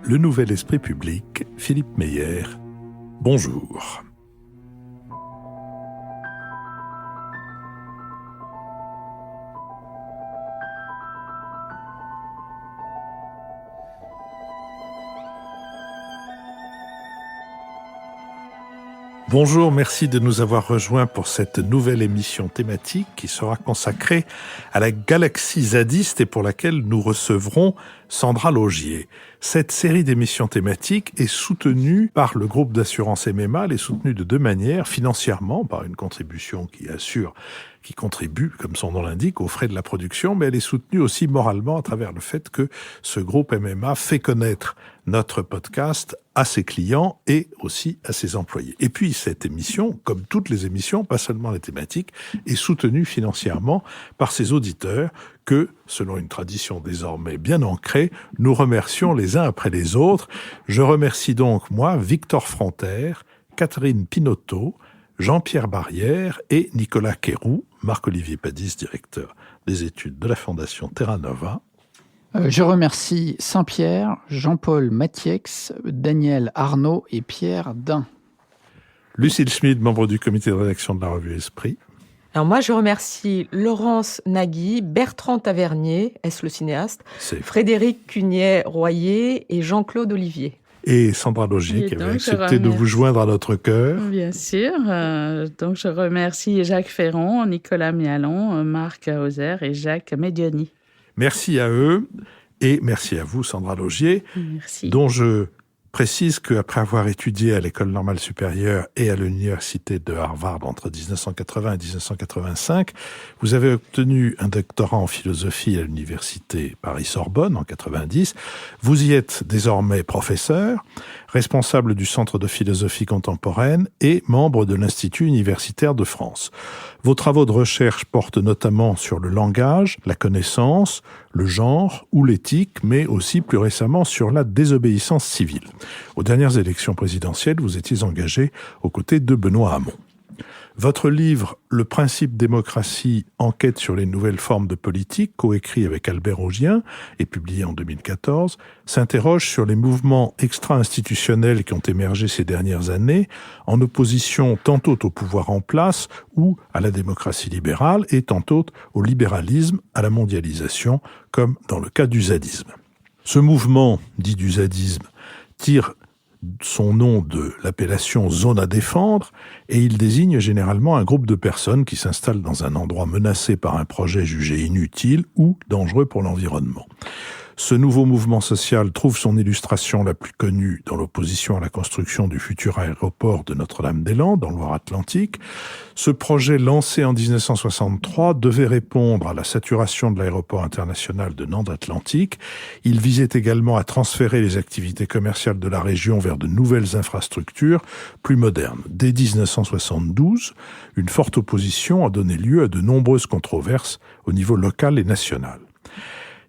Le Nouvel Esprit Public, Philippe Meyer. Bonjour. Bonjour, merci de nous avoir rejoints pour cette nouvelle émission thématique qui sera consacrée à la galaxie zadiste et pour laquelle nous recevrons Sandra Laugier. Cette série d'émissions thématiques est soutenue par le groupe d'assurance MMA. Elle est soutenue de deux manières, financièrement, par une contribution qui contribue, comme son nom l'indique, aux frais de la production, mais elle est soutenue aussi moralement à travers le fait que ce groupe MMA fait connaître notre podcast à ses clients et aussi à ses employés. Et puis cette émission, comme toutes les émissions, pas seulement les thématiques, est soutenue financièrement par ses auditeurs que, selon une tradition désormais bien ancrée, nous remercions les uns après les autres. Je remercie donc, moi, Victor Fronter, Catherine Pinotto, Jean-Pierre Barrière et Nicolas Quéroux, Marc-Olivier Padis, directeur des études de la Fondation Terra Nova. Je remercie Saint-Pierre, Jean-Paul Matiex, Daniel Arnaud et Pierre Dain. Lucille Schmid, membre du comité de rédaction de la revue Esprit. Alors moi, je remercie Laurence Nagui, Bertrand Tavernier, est-ce le cinéaste, Frédéric Cugnet-Royer et Jean-Claude Olivier. Et Sandra Laugier qui avait accepté de vous joindre à notre cœur. Bien sûr. Donc je remercie Jacques Ferron, Nicolas Mialon, Marc Hauser et Jacques Medioni. Merci à eux et merci à vous, Sandra Laugier, Merci. Dont je précise qu'après avoir étudié à l'École normale supérieure et à l'Université de Harvard entre 1980 et 1985, vous avez obtenu un doctorat en philosophie à l'Université Paris-Sorbonne en 90. Vous y êtes désormais professeur, responsable du Centre de philosophie contemporaine et membre de l'Institut universitaire de France. Vos travaux de recherche portent notamment sur le langage, la connaissance, le genre ou l'éthique, mais aussi plus récemment sur la désobéissance civile. Aux dernières élections présidentielles, vous étiez engagé aux côtés de Benoît Hamon. Votre livre « Le principe démocratie, enquête sur les nouvelles formes de politique », coécrit avec Albert Augien et publié en 2014, s'interroge sur les mouvements extra-institutionnels qui ont émergé ces dernières années, en opposition tantôt au pouvoir en place ou à la démocratie libérale et tantôt au libéralisme, à la mondialisation, comme dans le cas du zadisme. Ce mouvement, dit du zadisme, tire son nom de l'appellation zone à défendre et il désigne généralement un groupe de personnes qui s'installent dans un endroit menacé par un projet jugé inutile ou dangereux pour l'environnement. Ce nouveau mouvement social trouve son illustration la plus connue dans l'opposition à la construction du futur aéroport de Notre-Dame-des-Landes, en Loire-Atlantique. Ce projet, lancé en 1963, devait répondre à la saturation de l'aéroport international de Nantes-Atlantique. Il visait également à transférer les activités commerciales de la région vers de nouvelles infrastructures plus modernes. Dès 1972, une forte opposition a donné lieu à de nombreuses controverses au niveau local et national.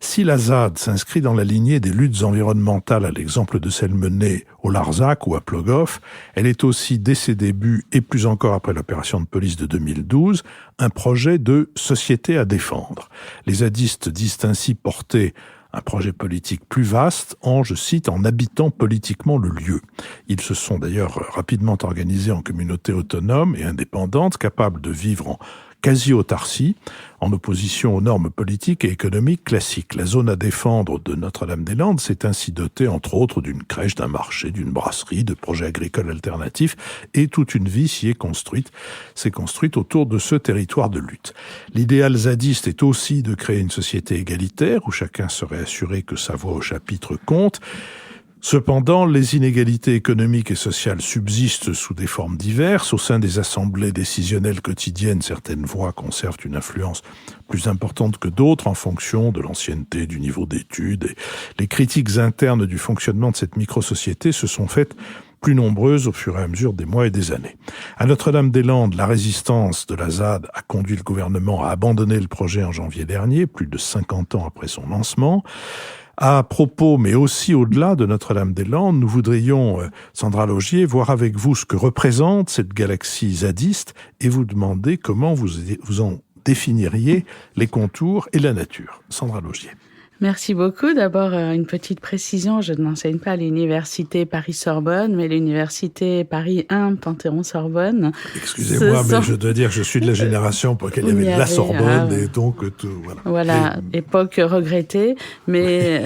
Si la ZAD s'inscrit dans la lignée des luttes environnementales à l'exemple de celles menées au Larzac ou à Plogoff, elle est aussi, dès ses débuts et plus encore après l'opération de police de 2012, un projet de société à défendre. Les zadistes disent ainsi porter un projet politique plus vaste en, je cite, en habitant politiquement le lieu. Ils se sont d'ailleurs rapidement organisés en communautés autonomes et indépendantes, capables de vivre en quasi-autarcie, en opposition aux normes politiques et économiques classiques. La zone à défendre de Notre-Dame-des-Landes s'est ainsi dotée, entre autres, d'une crèche, d'un marché, d'une brasserie, de projets agricoles alternatifs, et toute une vie s'est construite autour de ce territoire de lutte. L'idéal zadiste est aussi de créer une société égalitaire, où chacun serait assuré que sa voix au chapitre compte. Cependant, les inégalités économiques et sociales subsistent sous des formes diverses. Au sein des assemblées décisionnelles quotidiennes, certaines voix conservent une influence plus importante que d'autres en fonction de l'ancienneté, du niveau d'études. Et les critiques internes du fonctionnement de cette micro-société se sont faites plus nombreuses au fur et à mesure des mois et des années. À Notre-Dame-des-Landes, la résistance de la ZAD a conduit le gouvernement à abandonner le projet en janvier dernier, plus de 50 ans après son lancement. À propos, mais aussi au-delà de Notre-Dame-des-Landes, nous voudrions, Sandra Laugier, voir avec vous ce que représente cette galaxie zadiste et vous demander comment vous en définiriez les contours et la nature. Sandra Laugier. Merci beaucoup. D'abord, une petite précision. Je n'enseigne pas à l'université Paris-Sorbonne, mais l'université Paris 1, Panthéon-Sorbonne. Excusez-moi, mais je dois dire que je suis de la génération pour laquelle il y avait la Sorbonne, et donc tout, voilà. Voilà, époque regrettée, mais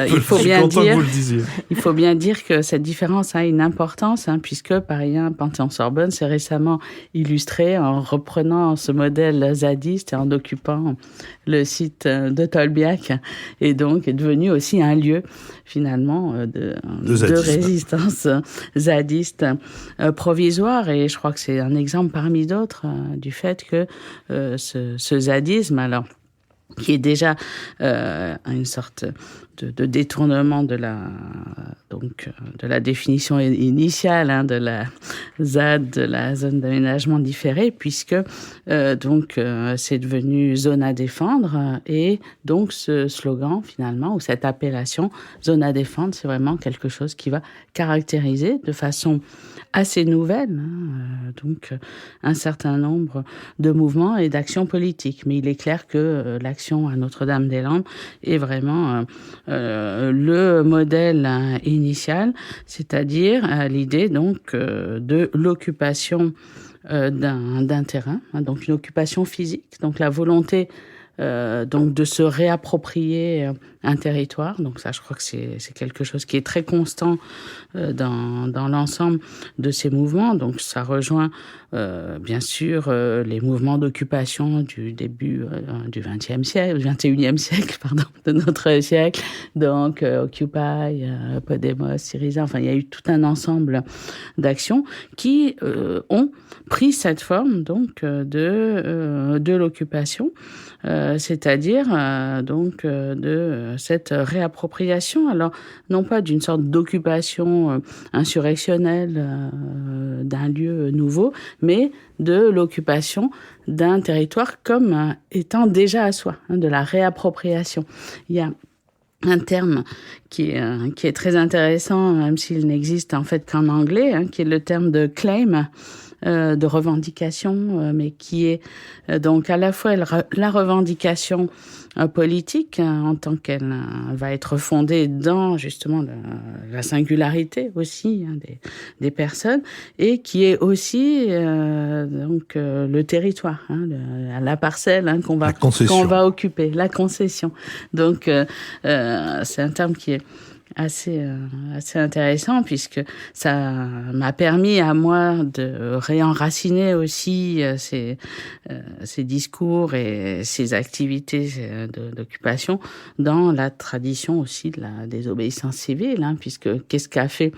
il faut bien dire que cette différence a une importance, puisque Paris 1, Panthéon-Sorbonne s'est récemment illustré en reprenant ce modèle zadiste et en occupant le site de Tolbiac, et donc est devenu aussi un lieu finalement de résistance zadiste provisoire. Et je crois que c'est un exemple parmi d'autres du fait que ce zadisme, alors qui est déjà une sorte de détournement de la définition initiale de la ZAD, de la zone d'aménagement différé, puisque c'est devenu zone à défendre, et donc ce slogan finalement, ou cette appellation zone à défendre, c'est vraiment quelque chose qui va caractériser de façon assez nouvelle un certain nombre de mouvements et d'actions politiques. Mais il est clair que l'action à Notre-Dame-des-Landes est vraiment le modèle initial, c'est-à-dire l'idée de l'occupation d'un terrain, donc une occupation physique, donc la volonté de se réapproprier un territoire. Donc ça, je crois que c'est quelque chose qui est très constant dans l'ensemble de ces mouvements. Donc ça rejoint bien sûr les mouvements d'occupation du début du XXe siècle, du XXIe siècle, de notre siècle. Donc Occupy, Podemos, Syriza. Enfin, il y a eu tout un ensemble d'actions qui ont pris cette forme de l'occupation. C'est-à-dire de cette réappropriation, alors non pas d'une sorte d'occupation insurrectionnelle d'un lieu nouveau, mais de l'occupation d'un territoire comme étant déjà à soi, de la réappropriation. Il y a un terme qui est très intéressant, même s'il n'existe en fait qu'en anglais, qui est le terme de claim, de revendication, mais qui est donc à la fois la revendication politique en tant qu'elle va être fondée dans justement la singularité aussi des personnes, et qui est aussi le territoire, la parcelle qu'on va occuper, la concession. Donc c'est un terme qui est assez intéressant, puisque ça m'a permis à moi de réenraciner aussi ces discours et ces activités d'occupation dans la tradition aussi de la désobéissance civile, puisque qu'est-ce qu'a fait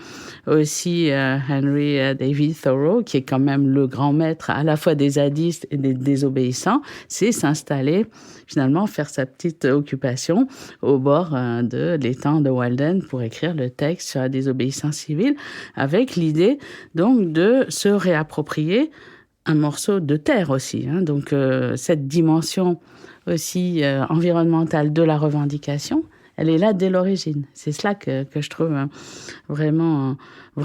aussi Henry David Thoreau, qui est quand même le grand maître à la fois des zadistes et des désobéissants, c'est s'installer, finalement faire sa petite occupation au bord de l'étang de Walden pour écrire le texte sur la désobéissance civile, avec l'idée donc de se réapproprier un morceau de terre aussi. Donc cette dimension aussi environnementale de la revendication, elle est là dès l'origine. C'est cela que je trouve vraiment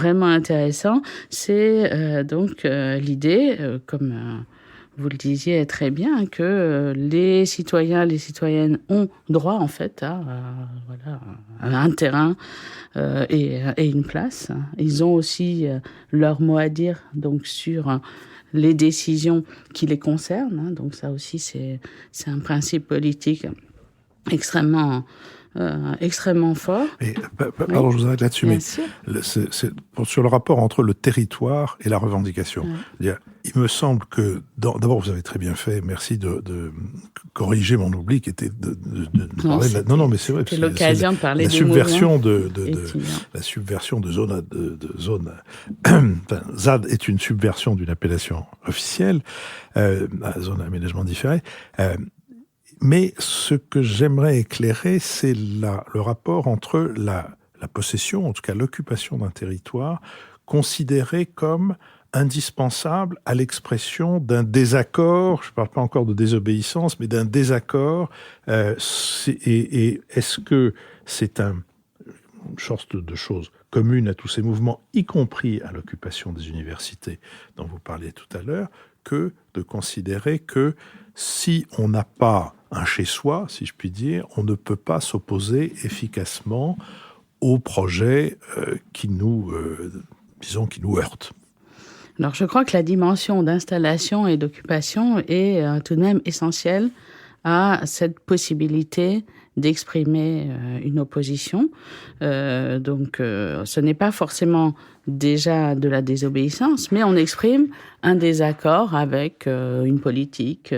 intéressant. C'est l'idée, comme vous le disiez très bien, que les citoyens, les citoyennes ont droit en fait à un terrain et une place. Ils ont aussi leur mot à dire donc sur les décisions qui les concernent. Donc ça aussi c'est un principe politique extrêmement fort. Pardon, je vous arrête là-dessus, mais sur le rapport entre le territoire et la revendication. Oui. Il me semble que, d'abord, vous avez très bien fait, merci de corriger mon oubli, qui était de parler de la... Non, mais c'est vrai. C'est l'occasion de parler la des subversion la subversion de zone... ZAD est une subversion d'une appellation officielle, zone d'aménagement différé. Mais ce que j'aimerais éclairer, c'est le rapport entre la possession, en tout cas l'occupation d'un territoire, considéré comme indispensable à l'expression d'un désaccord, je ne parle pas encore de désobéissance, mais d'un désaccord. Et est-ce que c'est une sorte de chose commune à tous ces mouvements, y compris à l'occupation des universités dont vous parliez tout à l'heure, que de considérer que si on n'a pas un chez-soi, si je puis dire, on ne peut pas s'opposer efficacement aux projets qui nous heurtent. Alors, je crois que la dimension d'installation et d'occupation est tout de même essentielle à cette possibilité d'exprimer une opposition. Donc, ce n'est pas forcément déjà de la désobéissance, mais on exprime un désaccord avec une politique.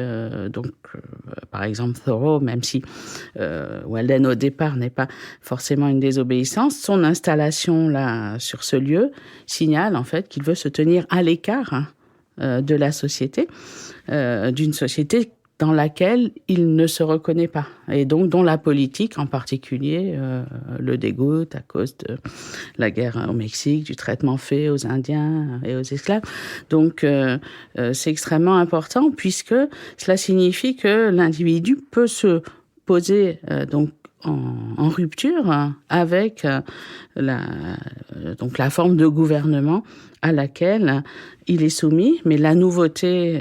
Par exemple, Thoreau, même si Walden au départ n'est pas forcément une désobéissance, son installation là sur ce lieu signale en fait qu'il veut se tenir à l'écart de la société, d'une société dans laquelle il ne se reconnaît pas, et donc dont la politique en particulier le dégoûte à cause de la guerre au Mexique, du traitement fait aux Indiens et aux esclaves. Donc c'est extrêmement important puisque cela signifie que l'individu peut se poser donc en rupture avec la forme de gouvernement à laquelle il est soumis. Mais la nouveauté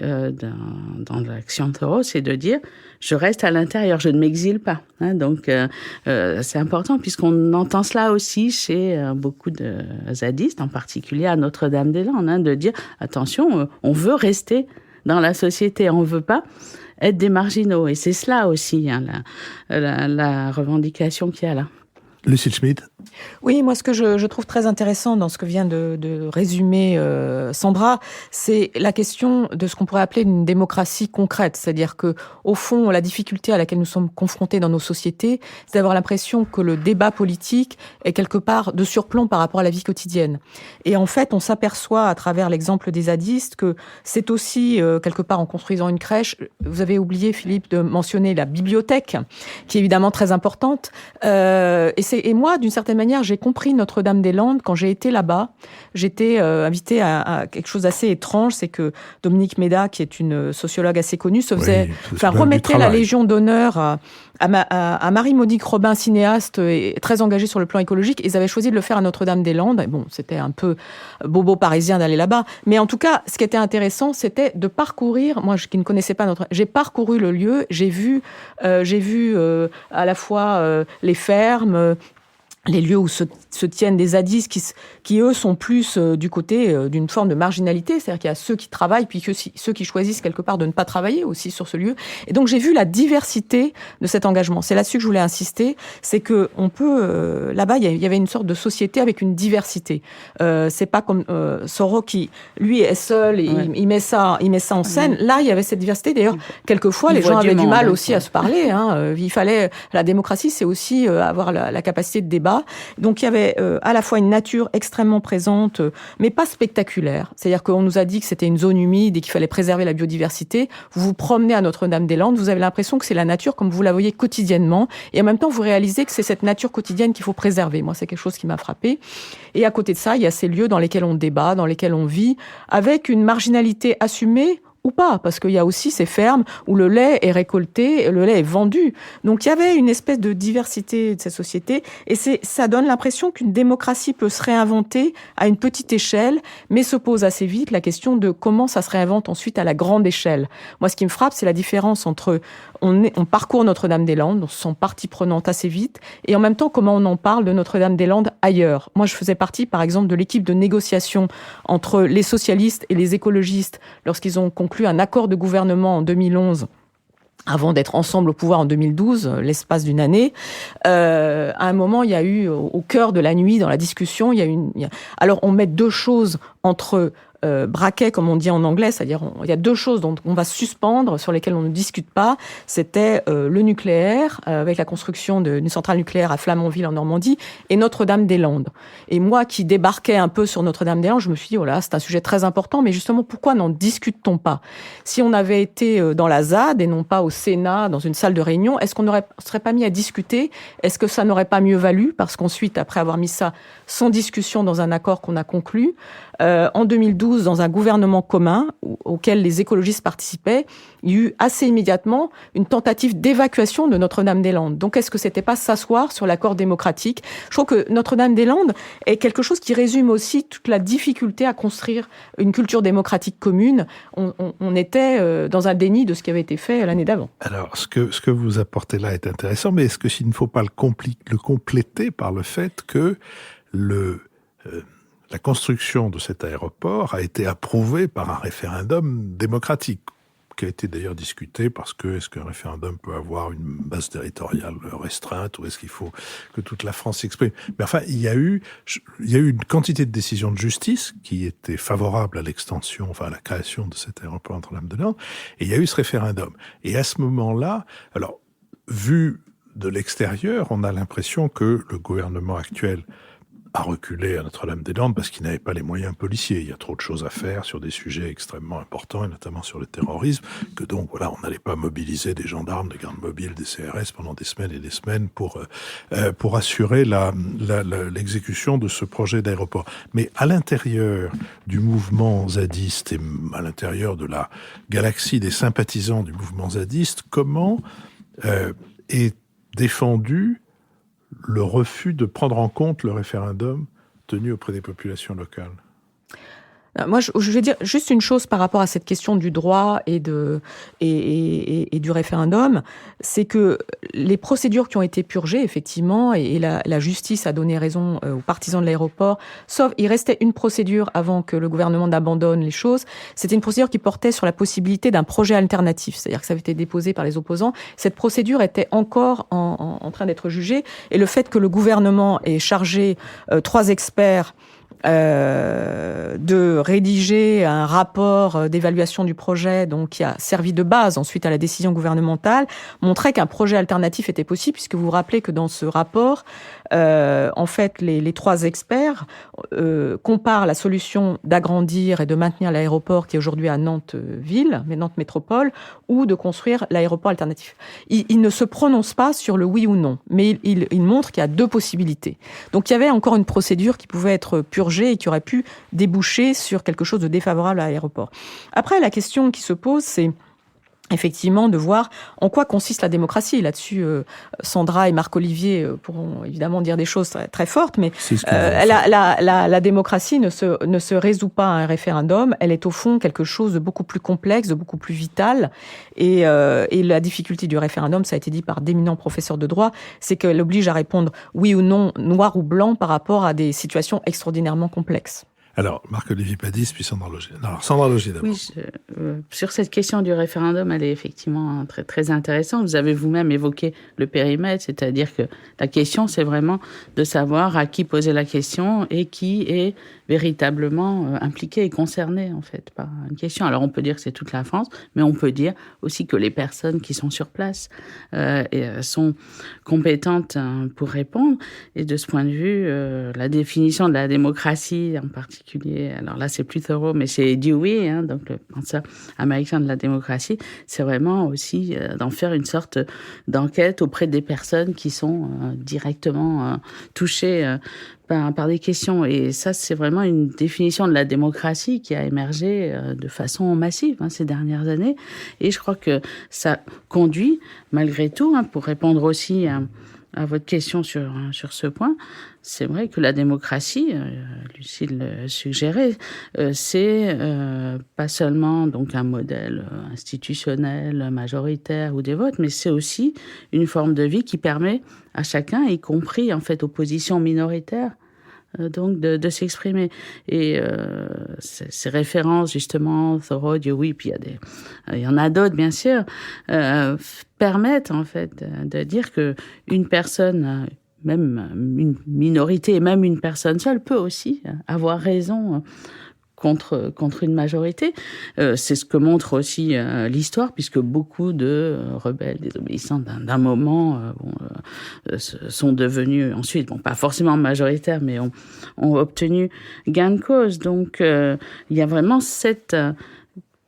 dans l'action de Thoreau, c'est de dire « je reste à l'intérieur, je ne m'exile pas ». Donc, c'est important puisqu'on entend cela aussi chez beaucoup de zadistes, en particulier à Notre-Dame-des-Landes, de dire « attention, on veut rester dans la société, on ne veut pas être des marginaux ». Et c'est cela aussi, la revendication qu'il y a là. Lucille Schmidt. Oui, moi, ce que je trouve très intéressant dans ce que vient de résumer Sandra, c'est la question de ce qu'on pourrait appeler une démocratie concrète. C'est-à-dire que, au fond, la difficulté à laquelle nous sommes confrontés dans nos sociétés, c'est d'avoir l'impression que le débat politique est quelque part de surplomb par rapport à la vie quotidienne. Et en fait, on s'aperçoit à travers l'exemple des zadistes que c'est aussi, quelque part, en construisant une crèche, vous avez oublié, Philippe, de mentionner la bibliothèque, qui est évidemment très importante. Et moi, d'une certaine manière, j'ai compris Notre-Dame-des-Landes quand j'ai été là-bas. J'étais invitée à quelque chose d'assez étrange, c'est que Dominique Méda, qui est une sociologue assez connue, remettait la Légion d'honneur à Marie-Monique Robin, cinéaste et très engagée sur le plan écologique. Ils avaient choisi de le faire à Notre-Dame-des-Landes. Et bon, c'était un peu bobo parisien d'aller là-bas. Mais en tout cas, ce qui était intéressant, c'était de parcourir, moi qui ne connaissais pas j'ai parcouru le lieu, j'ai vu à la fois les fermes, les lieux où se tiennent des zadistes qui eux, sont plus du côté d'une forme de marginalité. C'est-à-dire qu'il y a ceux qui travaillent, puis ceux qui choisissent quelque part de ne pas travailler aussi sur ce lieu. Et donc, j'ai vu la diversité de cet engagement. C'est là-dessus que je voulais insister. C'est que on peut... là-bas, il y avait une sorte de société avec une diversité. C'est pas comme Thoreau qui, lui, est seul et il met ça en scène. Là, il y avait cette diversité. D'ailleurs, quelquefois, les gens avaient du mal aussi à se parler. Il fallait... La démocratie, c'est aussi avoir la capacité de débat. Donc, il y avait à la fois une nature extrêmement présente, mais pas spectaculaire. C'est-à-dire qu'on nous a dit que c'était une zone humide et qu'il fallait préserver la biodiversité. Vous vous promenez à Notre-Dame-des-Landes, vous avez l'impression que c'est la nature comme vous la voyez quotidiennement. Et en même temps, vous réalisez que c'est cette nature quotidienne qu'il faut préserver. Moi, c'est quelque chose qui m'a frappée. Et à côté de ça, il y a ces lieux dans lesquels on débat, dans lesquels on vit, avec une marginalité assumée, ou pas, parce qu'il y a aussi ces fermes où le lait est récolté, le lait est vendu. Donc il y avait une espèce de diversité de cette société, et ça donne l'impression qu'une démocratie peut se réinventer à une petite échelle, mais se pose assez vite la question de comment ça se réinvente ensuite à la grande échelle. Moi, ce qui me frappe, c'est la différence entre on parcourt Notre-Dame-des-Landes, on se sent partie prenante assez vite, et en même temps, comment on en parle de Notre-Dame-des-Landes ailleurs. Moi, je faisais partie, par exemple, de l'équipe de négociation entre les socialistes et les écologistes lorsqu'ils ont conclu un accord de gouvernement en 2011, avant d'être ensemble au pouvoir en 2012, l'espace d'une année. À un moment, il y a eu, au cœur de la nuit, dans la discussion, alors on met deux choses entre braquet, comme on dit en anglais, c'est-à-dire il y a deux choses dont on va suspendre, sur lesquelles on ne discute pas. C'était le nucléaire, avec la construction d'une centrale nucléaire à Flamanville en Normandie, et Notre-Dame-des-Landes. Et moi, qui débarquais un peu sur Notre-Dame-des-Landes, je me suis dit, oh là, c'est un sujet très important, mais justement, pourquoi n'en discute-t-on pas? Si on avait été dans la ZAD et non pas au Sénat, dans une salle de réunion, est-ce qu'on ne serait pas mis à discuter? Est-ce que ça n'aurait pas mieux valu? Parce qu'ensuite, après avoir mis ça sans discussion dans un accord qu'on a conclu, en 2012, 2012, dans un gouvernement commun auquel les écologistes participaient, il y a eu assez immédiatement une tentative d'évacuation de Notre-Dame-des-Landes. Donc, est-ce que c'était pas s'asseoir sur l'accord démocratique ? Je trouve que Notre-Dame-des-Landes est quelque chose qui résume aussi toute la difficulté à construire une culture démocratique commune. On était dans un déni de ce qui avait été fait l'année d'avant. Alors, ce que vous apportez là est intéressant, mais est-ce qu'il ne faut pas le compléter par le fait que la construction de cet aéroport a été approuvée par un référendum démocratique, qui a été d'ailleurs discuté parce que est-ce qu'un référendum peut avoir une base territoriale restreinte ou est-ce qu'il faut que toute la France s'exprime ? Mais enfin, il y a eu une quantité de décisions de justice qui étaient favorables à l'extension, enfin à la création de cet aéroport Notre-Dame-des-Landes, et il y a eu ce référendum. Et à ce moment-là, alors, vu de l'extérieur, on a l'impression que le gouvernement actuel a reculé à Notre-Dame-des-Landes parce qu'il n'avait pas les moyens policiers. Il y a trop de choses à faire sur des sujets extrêmement importants, et notamment sur le terrorisme, que donc, voilà, on n'allait pas mobiliser des gendarmes, des gardes mobiles, des CRS pendant des semaines et des semaines pour assurer l'exécution de ce projet d'aéroport. Mais à l'intérieur du mouvement zadiste et à l'intérieur de la galaxie des sympathisants du mouvement zadiste, comment est défendu le refus de prendre en compte le référendum tenu auprès des populations locales? Moi, je vais dire juste une chose par rapport à cette question du droit et du référendum, c'est que les procédures qui ont été purgées, effectivement, et la justice a donné raison aux partisans de l'aéroport, sauf il restait une procédure avant que le gouvernement n'abandonne les choses. C'était une procédure qui portait sur la possibilité d'un projet alternatif, c'est-à-dire que ça avait été déposé par les opposants. Cette procédure était encore en train d'être jugée, et le fait que le gouvernement ait chargé 3 experts de rédiger un rapport d'évaluation du projet, donc qui a servi de base ensuite à la décision gouvernementale, montrait qu'un projet alternatif était possible, puisque vous vous rappelez que dans ce rapport, en fait, les 3 experts comparent la solution d'agrandir et de maintenir l'aéroport qui est aujourd'hui à Nantes-Ville, mais Nantes Métropole, ou de construire l'aéroport alternatif. Ils ne se prononcent pas sur le oui ou non, mais ils montrent qu'il y a 2 possibilités. Donc il y avait encore une procédure qui pouvait être purgée et qui aurait pu déboucher sur quelque chose de défavorable à l'aéroport. Après, la question qui se pose, c'est effectivement de voir en quoi consiste la démocratie. Là-dessus, Sandra et Marc-Olivier pourront évidemment dire des choses très, très fortes, mais la démocratie ne se résout pas à un référendum. Elle est au fond quelque chose de beaucoup plus complexe, de beaucoup plus vital. Et la difficulté du référendum, ça a été dit par d'éminents professeurs de droit, c'est qu'elle oblige à répondre oui ou non, noir ou blanc, par rapport à des situations extraordinairement complexes. Alors, Marc-Olivier Padis, puis Sandra Logier. Alors, Sandra Logier d'abord. Oui, sur cette question du référendum, elle est effectivement très, très intéressante. Vous avez vous-même évoqué le périmètre, c'est-à-dire que la question, c'est vraiment de savoir à qui poser la question et qui est véritablement impliqué et concerné, en fait, par une question. Alors, on peut dire que c'est toute la France, mais on peut dire aussi que les personnes qui sont sur place sont compétentes pour répondre. Et de ce point de vue, la définition de la démocratie, en particulier, alors là, c'est plus thorough, mais c'est Dewey, donc le penseur américain de la démocratie, c'est vraiment aussi d'en faire une sorte d'enquête auprès des personnes qui sont directement touchées par des questions. Et ça, c'est vraiment une définition de la démocratie qui a émergé de façon massive ces dernières années. Et je crois que ça conduit, malgré tout, pour répondre aussi à votre question sur ce point, c'est vrai que la démocratie, Lucille le suggérait, c'est pas seulement donc un modèle institutionnel, majoritaire ou des votes, mais c'est aussi une forme de vie qui permet à chacun, y compris en fait aux positions minoritaires, donc de s'exprimer. Et ces références justement, Thoreau, Dewey, puis il y en a d'autres bien sûr, permettent en fait de dire que une personne, même une minorité, et même une personne seule peut aussi avoir raison contre une majorité. C'est ce que montre aussi l'histoire, puisque beaucoup de rebelles, désobéissants d'un moment sont devenus ensuite, pas forcément majoritaires, mais ont obtenu gain de cause. Donc il y a vraiment cette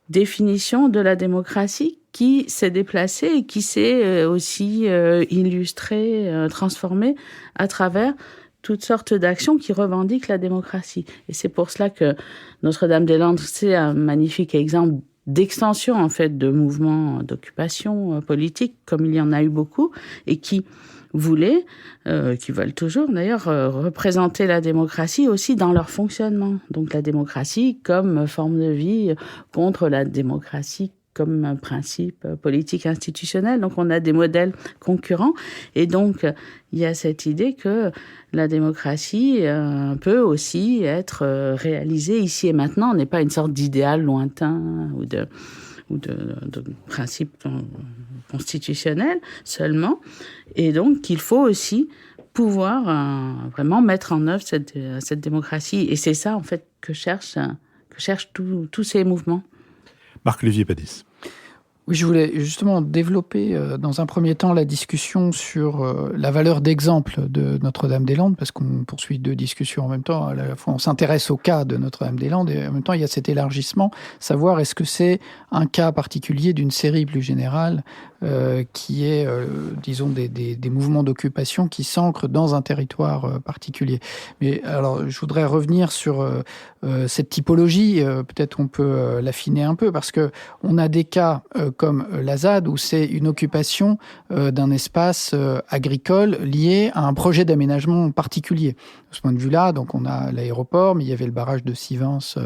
définition de la démocratie qui s'est déplacée et qui s'est aussi illustrée, transformée à travers toutes sortes d'actions qui revendiquent la démocratie. Et c'est pour cela que Notre-Dame-des-Landes, c'est un magnifique exemple d'extension, en fait, de mouvements d'occupation politique, comme il y en a eu beaucoup, et qui voulaient, qui veulent toujours d'ailleurs, représenter la démocratie aussi dans leur fonctionnement. Donc la démocratie comme forme de vie contre la démocratie comme un principe politique institutionnel. Donc on a des modèles concurrents. Et donc il y a cette idée que la démocratie peut aussi être réalisée ici et maintenant. On n'est pas une sorte d'idéal lointain ou de principe constitutionnel seulement. Et donc, il faut aussi pouvoir vraiment mettre en œuvre cette démocratie. Et c'est ça, en fait, que cherchent tous ces mouvements. Marc-Olivier Padis. Oui, je voulais justement développer dans un premier temps la discussion sur la valeur d'exemple de Notre-Dame-des-Landes, parce qu'on poursuit deux discussions en même temps. À la fois, on s'intéresse au cas de Notre-Dame-des-Landes et en même temps, il y a cet élargissement, savoir est-ce que c'est un cas particulier d'une série plus générale qui est, disons, des mouvements d'occupation qui s'ancrent dans un territoire particulier. Mais alors, je voudrais revenir sur cette typologie. Peut-être on peut l'affiner un peu, parce que on a des cas comme la ZAD, où c'est une occupation d'un espace agricole lié à un projet d'aménagement particulier. De ce point de vue-là, donc on a l'aéroport, mais il y avait le barrage de Sivens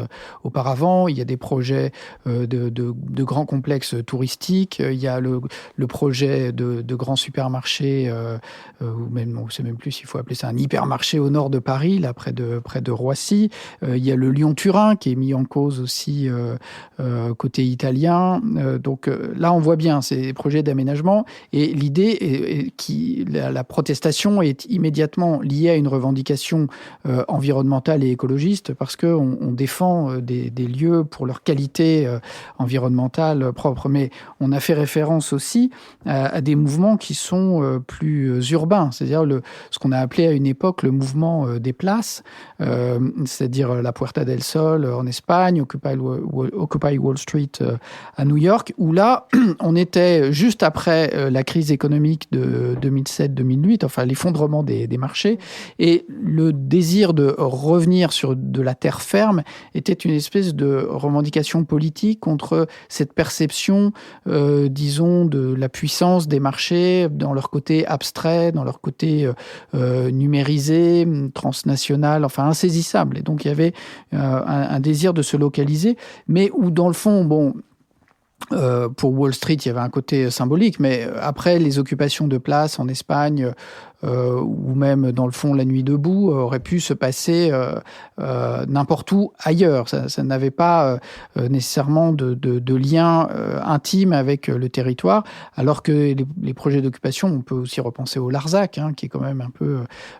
auparavant, il y a des projets de grands complexes touristiques, il y a le projet de grands supermarchés, ou même, on ne sait même plus s'il faut appeler ça un hypermarché au nord de Paris, là près de Roissy. Il y a le Lyon-Turin qui est mis en cause aussi côté italien. Donc là, on voit bien ces projets d'aménagement, et l'idée est la protestation est immédiatement liée à une revendication environnementale et écologiste, parce qu'on défend des lieux pour leur qualité environnementale propre. Mais on a fait référence aussi à des mouvements qui sont plus urbains, c'est-à-dire ce qu'on a appelé à une époque le mouvement des places, c'est-à-dire la Puerta del Sol en Espagne, Occupy Wall Street à New York, où là, on était juste après la crise économique de 2007-2008, enfin l'effondrement des marchés, et le désir de revenir sur de la terre ferme était une espèce de revendication politique contre cette perception, disons, de la puissance des marchés dans leur côté abstrait, dans leur côté numérisé, transnational, enfin insaisissable. Et donc il y avait un désir de se localiser, mais où dans le fond, bon, pour Wall Street, il y avait un côté symbolique, mais après les occupations de place en Espagne, ou même dans le fond la nuit debout, aurait pu se passer n'importe où ailleurs. Ça n'avait pas nécessairement de lien intime avec le territoire, alors que les projets d'occupation, on peut aussi repenser au Larzac, qui est quand même un peu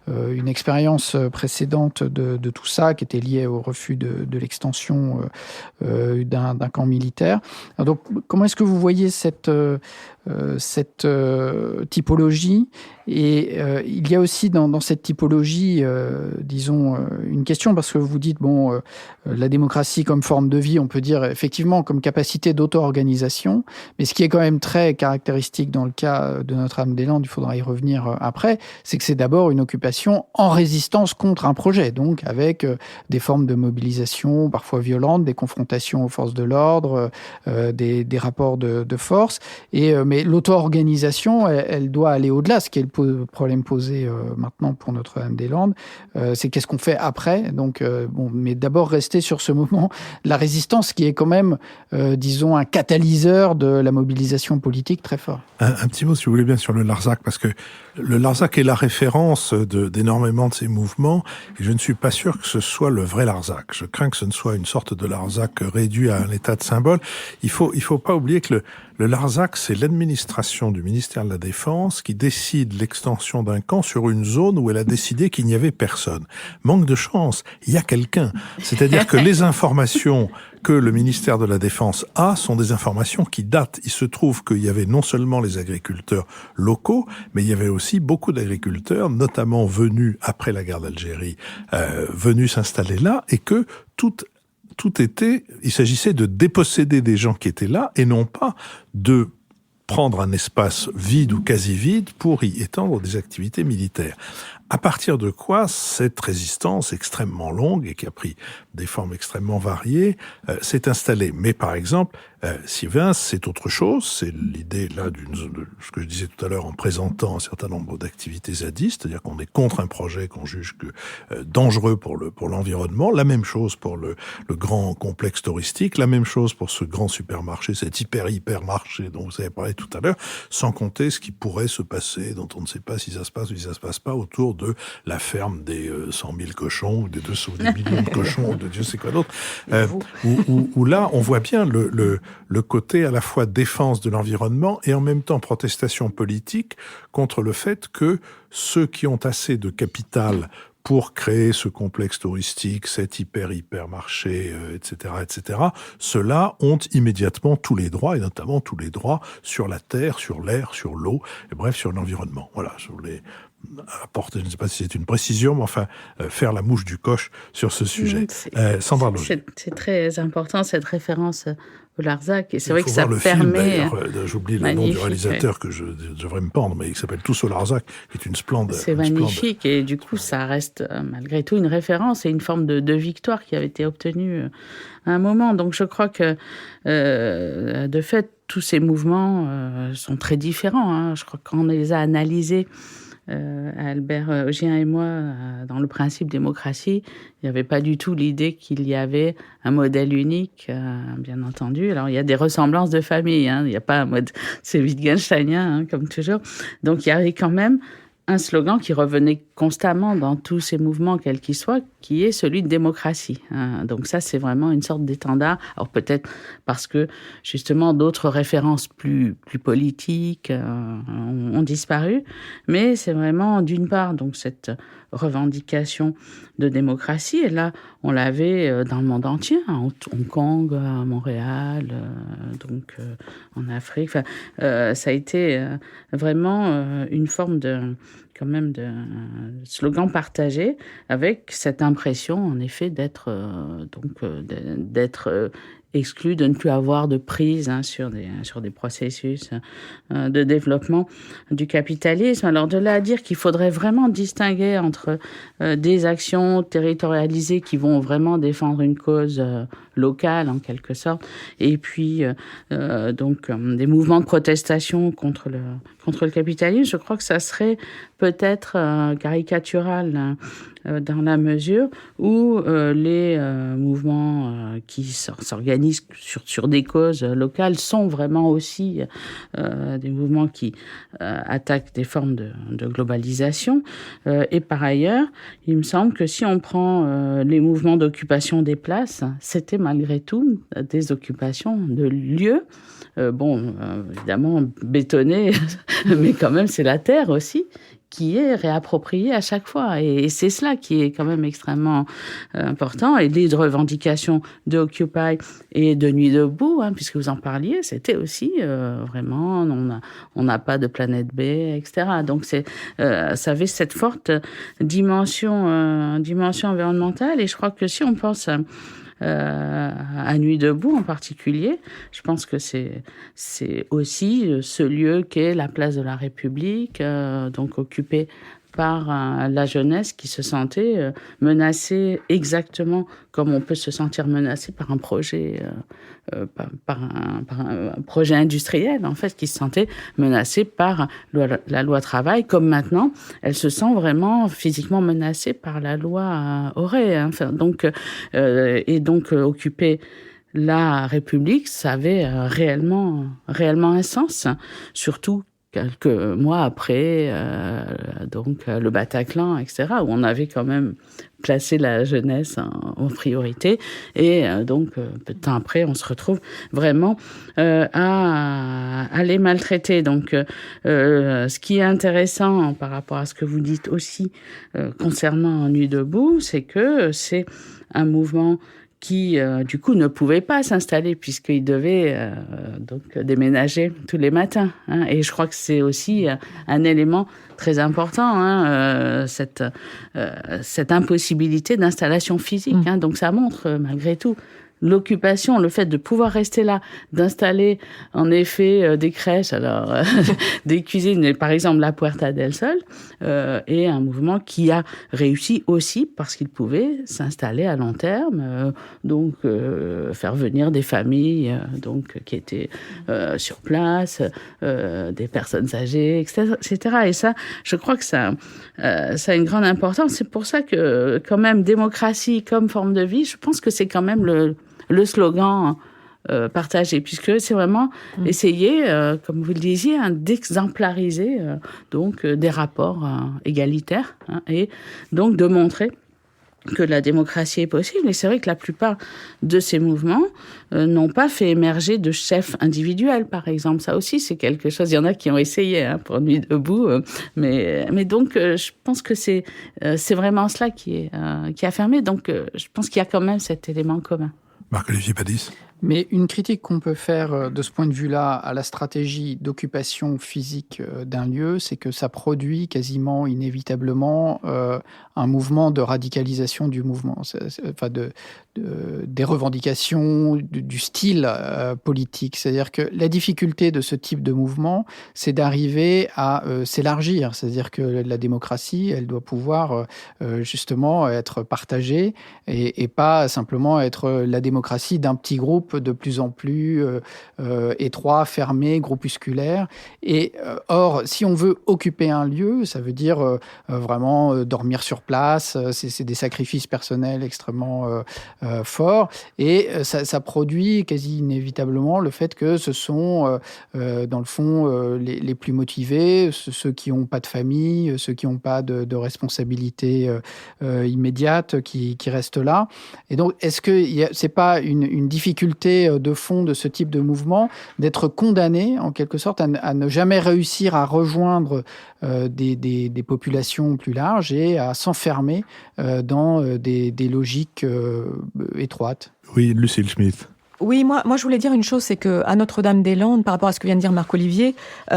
une expérience précédente de tout ça, qui était liée au refus de l'extension d'un camp militaire. Alors donc, comment est-ce que vous voyez cette typologie? Et il y a aussi dans cette typologie, disons, une question, parce que vous dites, bon, la démocratie comme forme de vie, on peut dire effectivement comme capacité d'auto-organisation, mais ce qui est quand même très caractéristique dans le cas de Notre-Dame-des-Landes, il faudra y revenir après, c'est que c'est d'abord une occupation en résistance contre un projet, donc avec des formes de mobilisation parfois violentes, des confrontations aux forces de l'ordre, des rapports de force, mais l'auto-organisation, elle doit aller au-delà. Ce qui est le problème posé maintenant pour Notre-Dame-des-Landes, c'est qu'est-ce qu'on fait après. Donc, mais d'abord rester sur ce moment de la résistance, qui est quand même, disons, un catalyseur de la mobilisation politique très fort. Un petit mot, si vous voulez bien, sur le Larzac, parce que le Larzac est la référence d'énormément de ces mouvements, et je ne suis pas sûr que ce soit le vrai Larzac. Je crains que ce ne soit une sorte de Larzac réduit à un état de symbole. Il faut pas oublier que le Larzac, c'est l'administration du ministère de la Défense qui décide l'extension d'un camp sur une zone où elle a décidé qu'il n'y avait personne. Manque de chance, il y a quelqu'un. C'est-à-dire que les informations que le ministère de la Défense a sont des informations qui datent. Il se trouve qu'il y avait non seulement les agriculteurs locaux, mais il y avait aussi beaucoup d'agriculteurs, notamment venus après la guerre d'Algérie, venus s'installer là, et que il s'agissait de déposséder des gens qui étaient là, et non pas de prendre un espace vide ou quasi vide pour y étendre des activités militaires. À partir de quoi cette résistance extrêmement longue et qui a pris des formes extrêmement variées s'est installée. Mais par exemple, Sievens, c'est autre chose. C'est l'idée là de ce que je disais tout à l'heure en présentant un certain nombre d'activités zadistes, c'est-à-dire qu'on est contre un projet qu'on juge que dangereux pour l'environnement. La même chose pour le grand complexe touristique, la même chose pour ce grand supermarché, cet hypermarché dont vous avez parlé tout à l'heure, sans compter ce qui pourrait se passer, dont on ne sait pas si ça se passe ou si ça se passe pas, autour de la ferme des 100 000 cochons, ou des millions de cochons, ou de Dieu sait quoi d'autre, où là, on voit bien le côté à la fois défense de l'environnement et en même temps protestation politique contre le fait que ceux qui ont assez de capital pour créer ce complexe touristique, cet hypermarché, etc., ceux-là ont immédiatement tous les droits, et notamment tous les droits sur la terre, sur l'air, sur l'eau, et bref, sur l'environnement. Voilà, je voulais apporter, je ne sais pas si c'est une précision, mais enfin, faire la mouche du coche sur ce sujet. Sandra Loger. C'est très important, cette référence au Larzac, et c'est vrai que ça permet... J'oublie le nom du réalisateur que je devrais me pendre, mais il s'appelle Tous au Larzac, qui est une splendide... C'est magnifique, et du coup, ça reste malgré tout une référence et une forme de victoire qui avait été obtenue à un moment. Donc je crois que, de fait, tous ces mouvements sont très différents. Hein. Je crois qu'on les a analysés, Albert Augien et moi, dans le principe démocratie, il n'y avait pas du tout l'idée qu'il y avait un modèle unique, bien entendu. Alors, il y a des ressemblances de famille, hein. Il n'y a pas un mode, c'est wittgensteinien, hein, comme toujours. Donc, il y avait quand même un slogan qui revenait constamment dans tous ces mouvements, quels qu'ils soient, qui est celui de démocratie. Donc ça, c'est vraiment une sorte d'étendard. Alors peut-être parce que, justement, d'autres références plus politiques ont disparu, mais c'est vraiment, d'une part, donc cette revendication de démocratie, et là, on l'avait dans le monde entier, à Hong Kong, à Montréal, donc en Afrique. Enfin, ça a été vraiment une forme de slogan partagé, avec cette impression, en effet, d'être exclu, de ne plus avoir de prise sur des processus de développement du capitalisme. Alors de là à dire qu'il faudrait vraiment distinguer entre des actions territorialisées qui vont vraiment défendre une cause locale en quelque sorte, et puis des mouvements de protestation contre le capitalisme, je crois que ça serait peut-être caricatural dans la mesure où les mouvements qui s'organisent sur des causes locales sont vraiment aussi des mouvements qui attaquent des formes de globalisation. Et par ailleurs, il me semble que si on prend les mouvements d'occupation des places, c'était malgré tout des occupations de lieux, évidemment bétonnés, mais quand même c'est la terre aussi, qui est réapproprié à chaque fois. Et c'est cela qui est quand même extrêmement important. Et les revendications de Occupy et de Nuit debout, puisque vous en parliez, c'était aussi vraiment, on n'a pas de planète B, etc. Donc ça avait cette forte dimension environnementale. Et je crois que si on pense à Nuit debout en particulier, je pense que c'est aussi ce lieu qu'est la place de la République, donc occupé par la jeunesse qui se sentait menacée exactement comme on peut se sentir menacé par un projet par un projet industriel, en fait, qui se sentait menacé par la loi travail, comme maintenant, elle se sent vraiment physiquement menacée par la loi Auray. Donc occuper la République, ça avait réellement un sens, surtout quelques mois après, le Bataclan, etc., où on avait quand même placé la jeunesse en priorité. Et peu de temps après, on se retrouve vraiment à les maltraiter. Donc, ce qui est intéressant par rapport à ce que vous dites aussi concernant Nuit debout, c'est que c'est un mouvement qui, du coup, ne pouvait pas s'installer puisqu'il devait déménager tous les matins. Et je crois que c'est aussi un élément très important, cette impossibilité d'installation physique. Donc ça montre, malgré tout, l'occupation, le fait de pouvoir rester là, d'installer en effet des crèches, alors des cuisines, par exemple la Puerta del Sol, est un mouvement qui a réussi aussi parce qu'il pouvait s'installer à long terme, donc faire venir des familles donc qui étaient sur place, des personnes âgées, etc. Et ça, je crois que ça a une grande importance. C'est pour ça que, quand même, démocratie comme forme de vie, je pense que c'est quand même le slogan partagé, puisque c'est vraiment essayer, comme vous le disiez, d'exemplariser donc des rapports égalitaires, et donc de montrer que la démocratie est possible. Et c'est vrai que la plupart de ces mouvements n'ont pas fait émerger de chefs individuels, par exemple. Ça aussi, c'est quelque chose. Il y en a qui ont essayé pour Nuit debout, mais donc je pense que c'est vraiment cela qui a fermé. Donc je pense qu'il y a quand même cet élément commun. Marc-Olivier Padis. Mais une critique qu'on peut faire de ce point de vue-là à la stratégie d'occupation physique d'un lieu, c'est que ça produit quasiment inévitablement un mouvement de radicalisation du mouvement, enfin des revendications, du style politique. C'est-à-dire que la difficulté de ce type de mouvement, c'est d'arriver à s'élargir. C'est-à-dire que la démocratie, elle doit pouvoir justement être partagée et pas simplement être la démocratie d'un petit groupe de plus en plus étroit, fermé, groupusculaire. Et or, si on veut occuper un lieu, ça veut dire vraiment dormir sur place. C'est des sacrifices personnels extrêmement forts. Et ça produit quasi inévitablement le fait que ce sont, dans le fond, les plus motivés, ceux qui n'ont pas de famille, ceux qui n'ont pas de responsabilité immédiate qui restent là. Et donc, est-ce que c'est pas une difficulté de fond de ce type de mouvement d'être condamné, en quelque sorte, à ne jamais réussir à rejoindre des populations plus larges et à s'enfermer dans des logiques étroites? Oui, Lucille Schmitt. Oui, moi, je voulais dire une chose, c'est que à Notre-Dame-des-Landes, par rapport à ce que vient de dire Marc-Olivier, il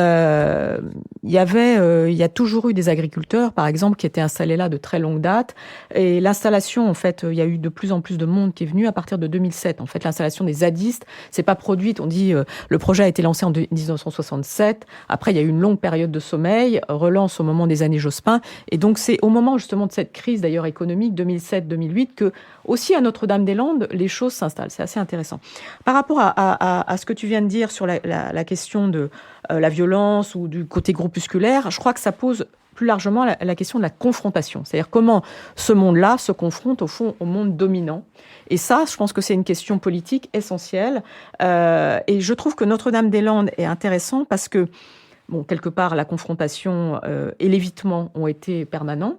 y a toujours eu des agriculteurs, par exemple, qui étaient installés là de très longue date. Et l'installation, en fait, il y a eu de plus en plus de monde qui est venu à partir de 2007. En fait, l'installation des zadistes, c'est pas produite. On dit, le projet a été lancé en 1967. Après, il y a eu une longue période de sommeil, relance au moment des années Jospin. Et donc, c'est au moment, justement, de cette crise, d'ailleurs, économique, 2007-2008, que, aussi à Notre-Dame-des-Landes, les choses s'installent. C'est assez intéressant. Par rapport à ce que tu viens de dire sur la question de la violence ou du côté groupusculaire, je crois que ça pose plus largement la question de la confrontation. C'est-à-dire comment ce monde-là se confronte au fond au monde dominant. Et ça, je pense que c'est une question politique essentielle. Et je trouve que Notre-Dame-des-Landes est intéressant parce que, bon, quelque part, la confrontation et l'évitement ont été permanents.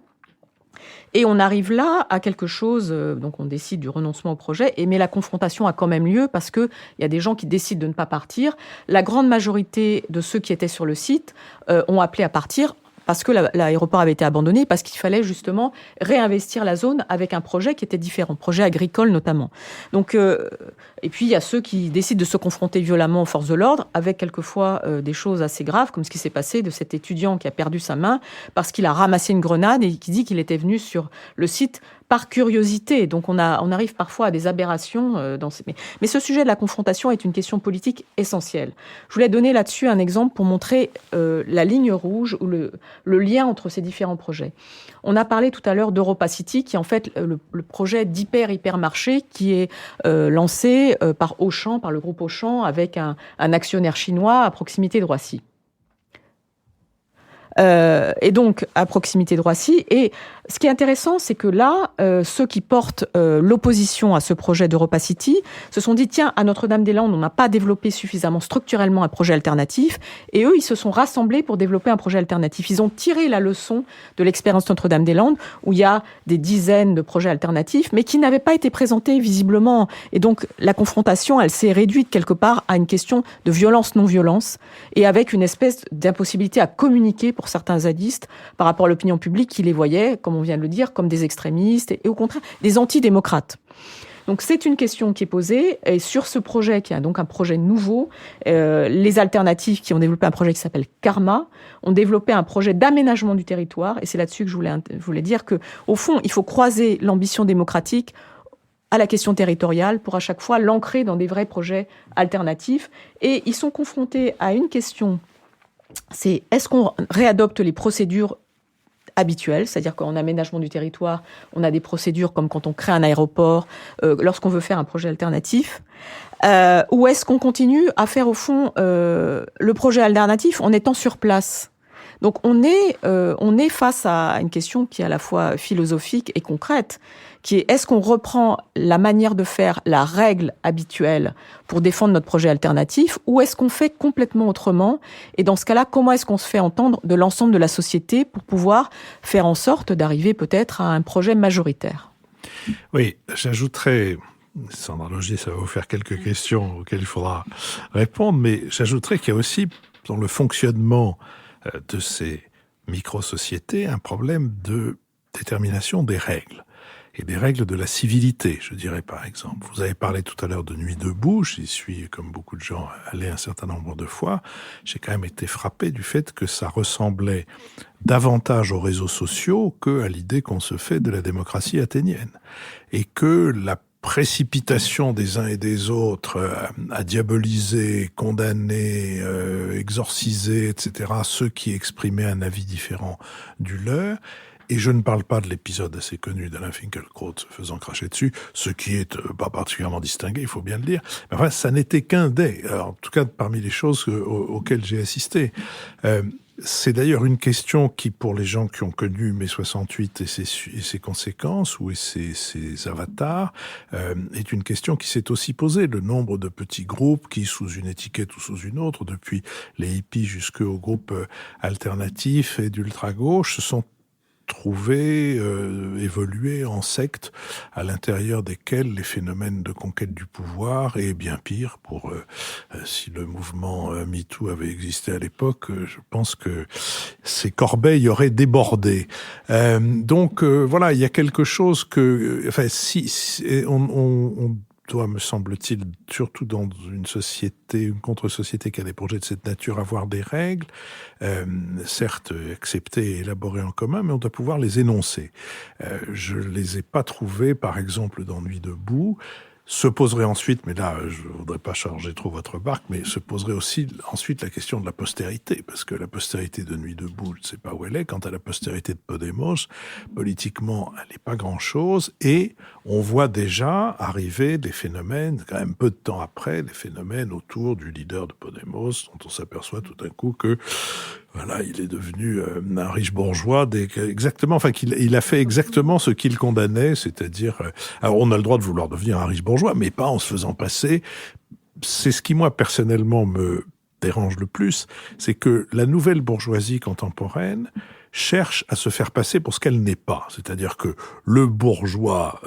Et on arrive là à quelque chose, donc on décide du renoncement au projet, mais la confrontation a quand même lieu parce qu'il y a des gens qui décident de ne pas partir. La grande majorité de ceux qui étaient sur le site ont appelé à partir parce que l'aéroport avait été abandonné, parce qu'il fallait justement réinvestir la zone avec un projet qui était différent, projet agricole notamment. Donc, et puis il y a ceux qui décident de se confronter violemment aux forces de l'ordre, avec quelquefois des choses assez graves, comme ce qui s'est passé de cet étudiant qui a perdu sa main parce qu'il a ramassé une grenade et qui dit qu'il était venu sur le site par curiosité. Donc on arrive parfois à des aberrations dans ces... Mais ce sujet de la confrontation est une question politique essentielle. Je voulais donner là-dessus un exemple pour montrer la ligne rouge ou le lien entre ces différents projets. On a parlé tout à l'heure d'Europa City, qui est en fait le projet d'hypermarché qui est lancé par Auchan, par le groupe Auchan, avec un actionnaire chinois à proximité de Roissy. Et donc à proximité de Roissy. Et ce qui est intéressant, c'est que là, ceux qui portent l'opposition à ce projet d'Europa City se sont dit, tiens, à Notre-Dame-des-Landes, on n'a pas développé suffisamment structurellement un projet alternatif. Et eux, ils se sont rassemblés pour développer un projet alternatif. Ils ont tiré la leçon de l'expérience Notre-Dame-des-Landes, où il y a des dizaines de projets alternatifs, mais qui n'avaient pas été présentés visiblement. Et donc, la confrontation, elle s'est réduite quelque part à une question de violence-non-violence, et avec une espèce d'impossibilité à communiquer pour certains zadistes par rapport à l'opinion publique qui les voyait, comme on vient de le dire, comme des extrémistes et au contraire des antidémocrates. Donc c'est une question qui est posée et sur ce projet qui est donc un projet nouveau, les alternatives qui ont développé un projet qui s'appelle Karma ont développé un projet d'aménagement du territoire et c'est là-dessus que je voulais dire que au fond il faut croiser l'ambition démocratique à la question territoriale pour à chaque fois l'ancrer dans des vrais projets alternatifs. Et ils sont confrontés à une question, c'est est-ce qu'on réadopte les procédures habituelles, c'est-à-dire qu'en aménagement du territoire, on a des procédures comme quand on crée un aéroport, lorsqu'on veut faire un projet alternatif, ou est-ce qu'on continue à faire au fond le projet alternatif en étant sur place ? Donc on est face à une question qui est à la fois philosophique et concrète, qui est est-ce qu'on reprend la manière de faire, la règle habituelle pour défendre notre projet alternatif, ou est-ce qu'on fait complètement autrement ? Et dans ce cas-là, comment est-ce qu'on se fait entendre de l'ensemble de la société pour pouvoir faire en sorte d'arriver peut-être à un projet majoritaire ? Oui, j'ajouterais, Sandra Laugier, ça va vous faire quelques questions auxquelles il faudra répondre, mais j'ajouterais qu'il y a aussi dans le fonctionnement de ces micro-sociétés un problème de détermination des règles. Et des règles de la civilité, je dirais par exemple. Vous avez parlé tout à l'heure de Nuit debout, j'y suis, comme beaucoup de gens, allé un certain nombre de fois. J'ai quand même été frappé du fait que ça ressemblait davantage aux réseaux sociaux qu'à l'idée qu'on se fait de la démocratie athénienne. Et que la précipitation des uns et des autres à diaboliser, condamner, exorciser, etc., ceux qui exprimaient un avis différent du leur. Et je ne parle pas de l'épisode assez connu d'Alain Finkielkraut se faisant cracher dessus, ce qui est pas particulièrement distingué, il faut bien le dire. Mais enfin, ça n'était qu'un des, en tout cas parmi les choses auxquelles j'ai assisté. C'est d'ailleurs une question qui, pour les gens qui ont connu mai 68 et ses conséquences, ou ses avatars, est une question qui s'est aussi posée. Le nombre de petits groupes qui, sous une étiquette ou sous une autre, depuis les hippies jusqu'aux groupes alternatifs et d'ultra-gauche, se sont trouvés, évoluer en sectes à l'intérieur desquelles les phénomènes de conquête du pouvoir, et bien pire, pour si le mouvement MeToo avait existé à l'époque, je pense que ces corbeilles auraient débordé. Donc voilà, il y a quelque chose que, enfin, si on doit, me semble-t-il, surtout dans une société, une contre-société qui a des projets de cette nature, avoir des règles, certes acceptées et élaborées en commun, mais on doit pouvoir les énoncer. Je les ai pas trouvées, par exemple, dans Nuit debout. Se poserait ensuite, mais là, je voudrais pas charger trop votre barque, mais se poserait aussi ensuite la question de la postérité, parce que la postérité de Nuit debout, je ne sais pas où elle est. Quant à la postérité de Podemos, politiquement, elle n'est pas grand-chose, et on voit déjà arriver des phénomènes, quand même peu de temps après, des phénomènes autour du leader de Podemos, dont on s'aperçoit tout d'un coup que voilà, il est devenu un riche bourgeois, exactement, enfin qu'il a fait exactement ce qu'il condamnait, c'est-à-dire, alors on a le droit de vouloir devenir un riche bourgeois, mais pas en se faisant passer. C'est ce qui, moi, personnellement, me dérange le plus, c'est que la nouvelle bourgeoisie contemporaine cherche à se faire passer pour ce qu'elle n'est pas. C'est-à-dire que le bourgeois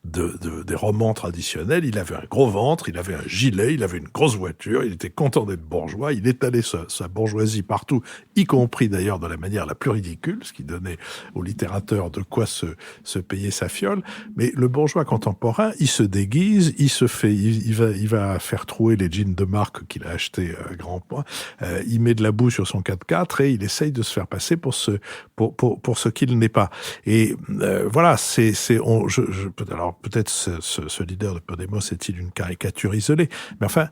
des romans traditionnels, il avait un gros ventre, il avait un gilet, il avait une grosse voiture, il était content d'être bourgeois, il étalait sa bourgeoisie partout, y compris d'ailleurs de la manière la plus ridicule, ce qui donnait au littérateur de quoi se payer sa fiole. Mais le bourgeois contemporain, il se déguise, il va faire trouer les jeans de marque qu'il a achetés à grands points, il met de la boue sur son 4x4 et il essaye de se faire passer pour ce qu'il n'est pas. Et voilà, alors peut-être ce leader de Podemos est-il une caricature isolée, mais enfin,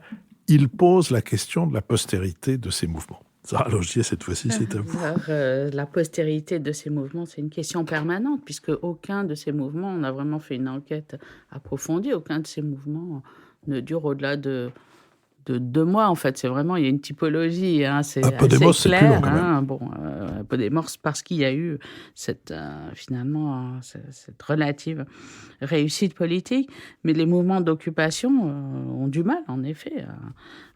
il pose la question de la postérité de ces mouvements. Sarah Laugier, cette fois-ci, c'est à vous. La postérité de ces mouvements, c'est une question permanente, puisque aucun de ces mouvements, on a vraiment fait une enquête approfondie, aucun de ces mouvements ne dure au-delà de 2 mois, en fait. C'est vraiment, il y a une typologie, hein, c'est Podemos, assez clair. C'est plus long, quand même. Podemos, parce qu'il y a eu cette relative réussite politique, mais les mouvements d'occupation ont du mal, en effet,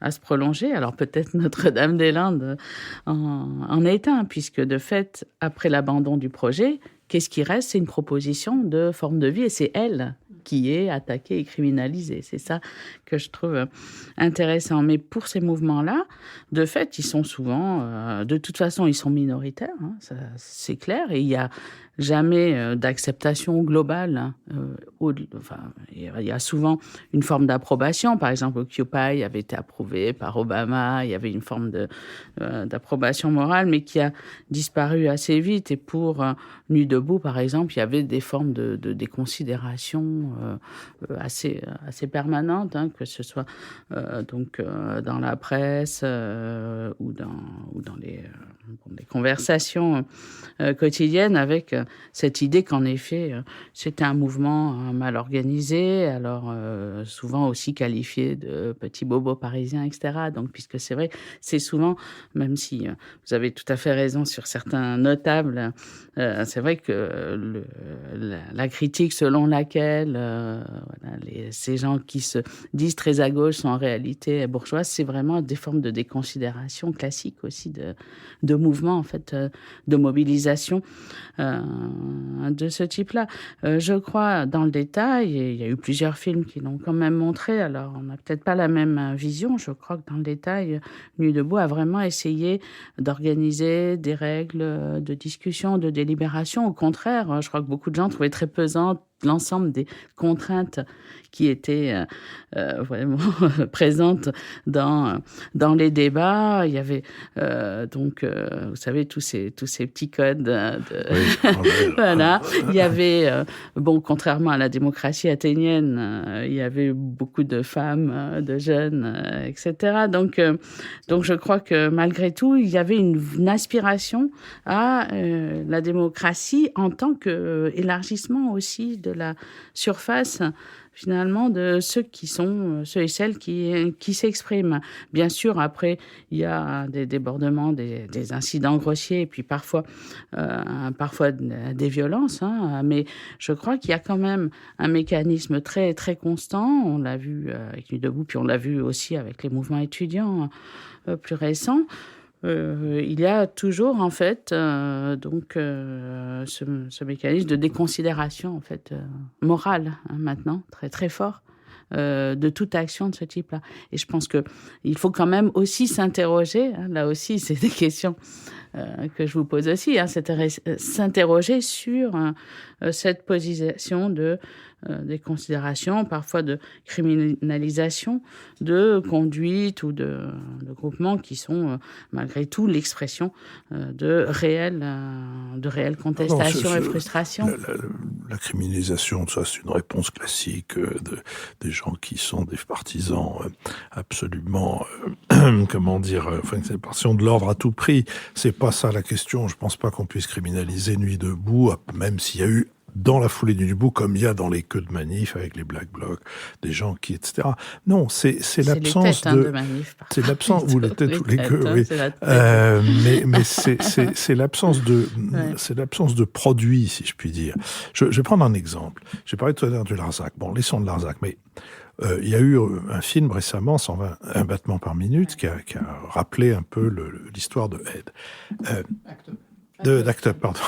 à se prolonger. Alors peut-être Notre-Dame-des-Landes en est un, puisque de fait, après l'abandon du projet, qu'est-ce qui reste ? C'est une proposition de forme de vie, et c'est elle qui est attaquée et criminalisée. C'est ça que je trouve intéressant. Mais pour ces mouvements-là, de fait, ils sont souvent... de toute façon, ils sont minoritaires, hein, ça, c'est clair, et il n'y a jamais d'acceptation globale. Il y a souvent une forme d'approbation. Par exemple, Occupy avait été approuvé par Obama, il y avait une forme d'approbation morale, mais qui a disparu assez vite. Et pour Nuit debout, par exemple, il y avait des formes de déconsidération assez permanente, hein, que ce soit dans la presse ou dans les conversations quotidiennes, avec cette idée qu'en effet, c'était un mouvement mal organisé, alors souvent aussi qualifié de petits bobos parisiens, etc. Donc, puisque c'est vrai, c'est souvent, même si vous avez tout à fait raison sur certains notables, c'est vrai que la critique selon laquelle ces gens qui se disent très à gauche sont en réalité bourgeoises, c'est vraiment des formes de déconsidération classiques aussi de mouvements, en fait, de mobilisation de ce type-là. Je crois, dans le détail, et il y a eu plusieurs films qui l'ont quand même montré, alors on n'a peut-être pas la même vision, je crois que dans le détail, Nuit debout a vraiment essayé d'organiser des règles de discussion, de délibération. Au contraire, je crois que beaucoup de gens trouvaient très pesantes l'ensemble des contraintes qui étaient vraiment présentes dans les débats. Il y avait vous savez, tous ces petits codes. Voilà. Il y avait, contrairement à la démocratie athénienne, il y avait beaucoup de femmes, de jeunes, etc. Donc, je crois que malgré tout, il y avait une aspiration à la démocratie en tant qu'élargissement aussi de la surface, finalement, de ceux et celles qui s'expriment. Bien sûr, après, il y a des débordements, des incidents grossiers, et puis parfois des violences, hein, mais je crois qu'il y a quand même un mécanisme très, très constant. On l'a vu avec Nuit debout, puis on l'a vu aussi avec les mouvements étudiants plus récents. Il y a toujours, en fait, ce mécanisme de déconsidération, en fait, morale, hein, maintenant, très, très fort, de toute action de ce type-là. Et je pense qu'il faut quand même aussi s'interroger, hein, là aussi, c'est des questions que je vous pose aussi, hein, s'interroger sur cette position des considérations, parfois de criminalisation, de conduite ou de groupements qui sont malgré tout l'expression de réelles contestations et frustrations. La criminalisation, ça c'est une réponse classique des gens qui sont des partisans absolument, passion de l'ordre à tout prix. C'est pas ça la question. Je pense pas qu'on puisse criminaliser Nuit debout, même s'il y a eu dans la foulée du Nuit debout, comme il y a dans les queues de manif avec les Black Blocs, des gens qui, etc. Non, c'est l'absence de manif. C'est l'absence, vous les têtes ou les queues, oui. Mais c'est l'absence de produit, si je puis dire. Je vais prendre un exemple. J'ai parlé tout à l'heure du Larzac. Bon, laissons le Larzac, mais il y a eu un film récemment, 120 battements par minute, qui a rappelé un peu l'histoire de Aide. D'Act Up, pardon.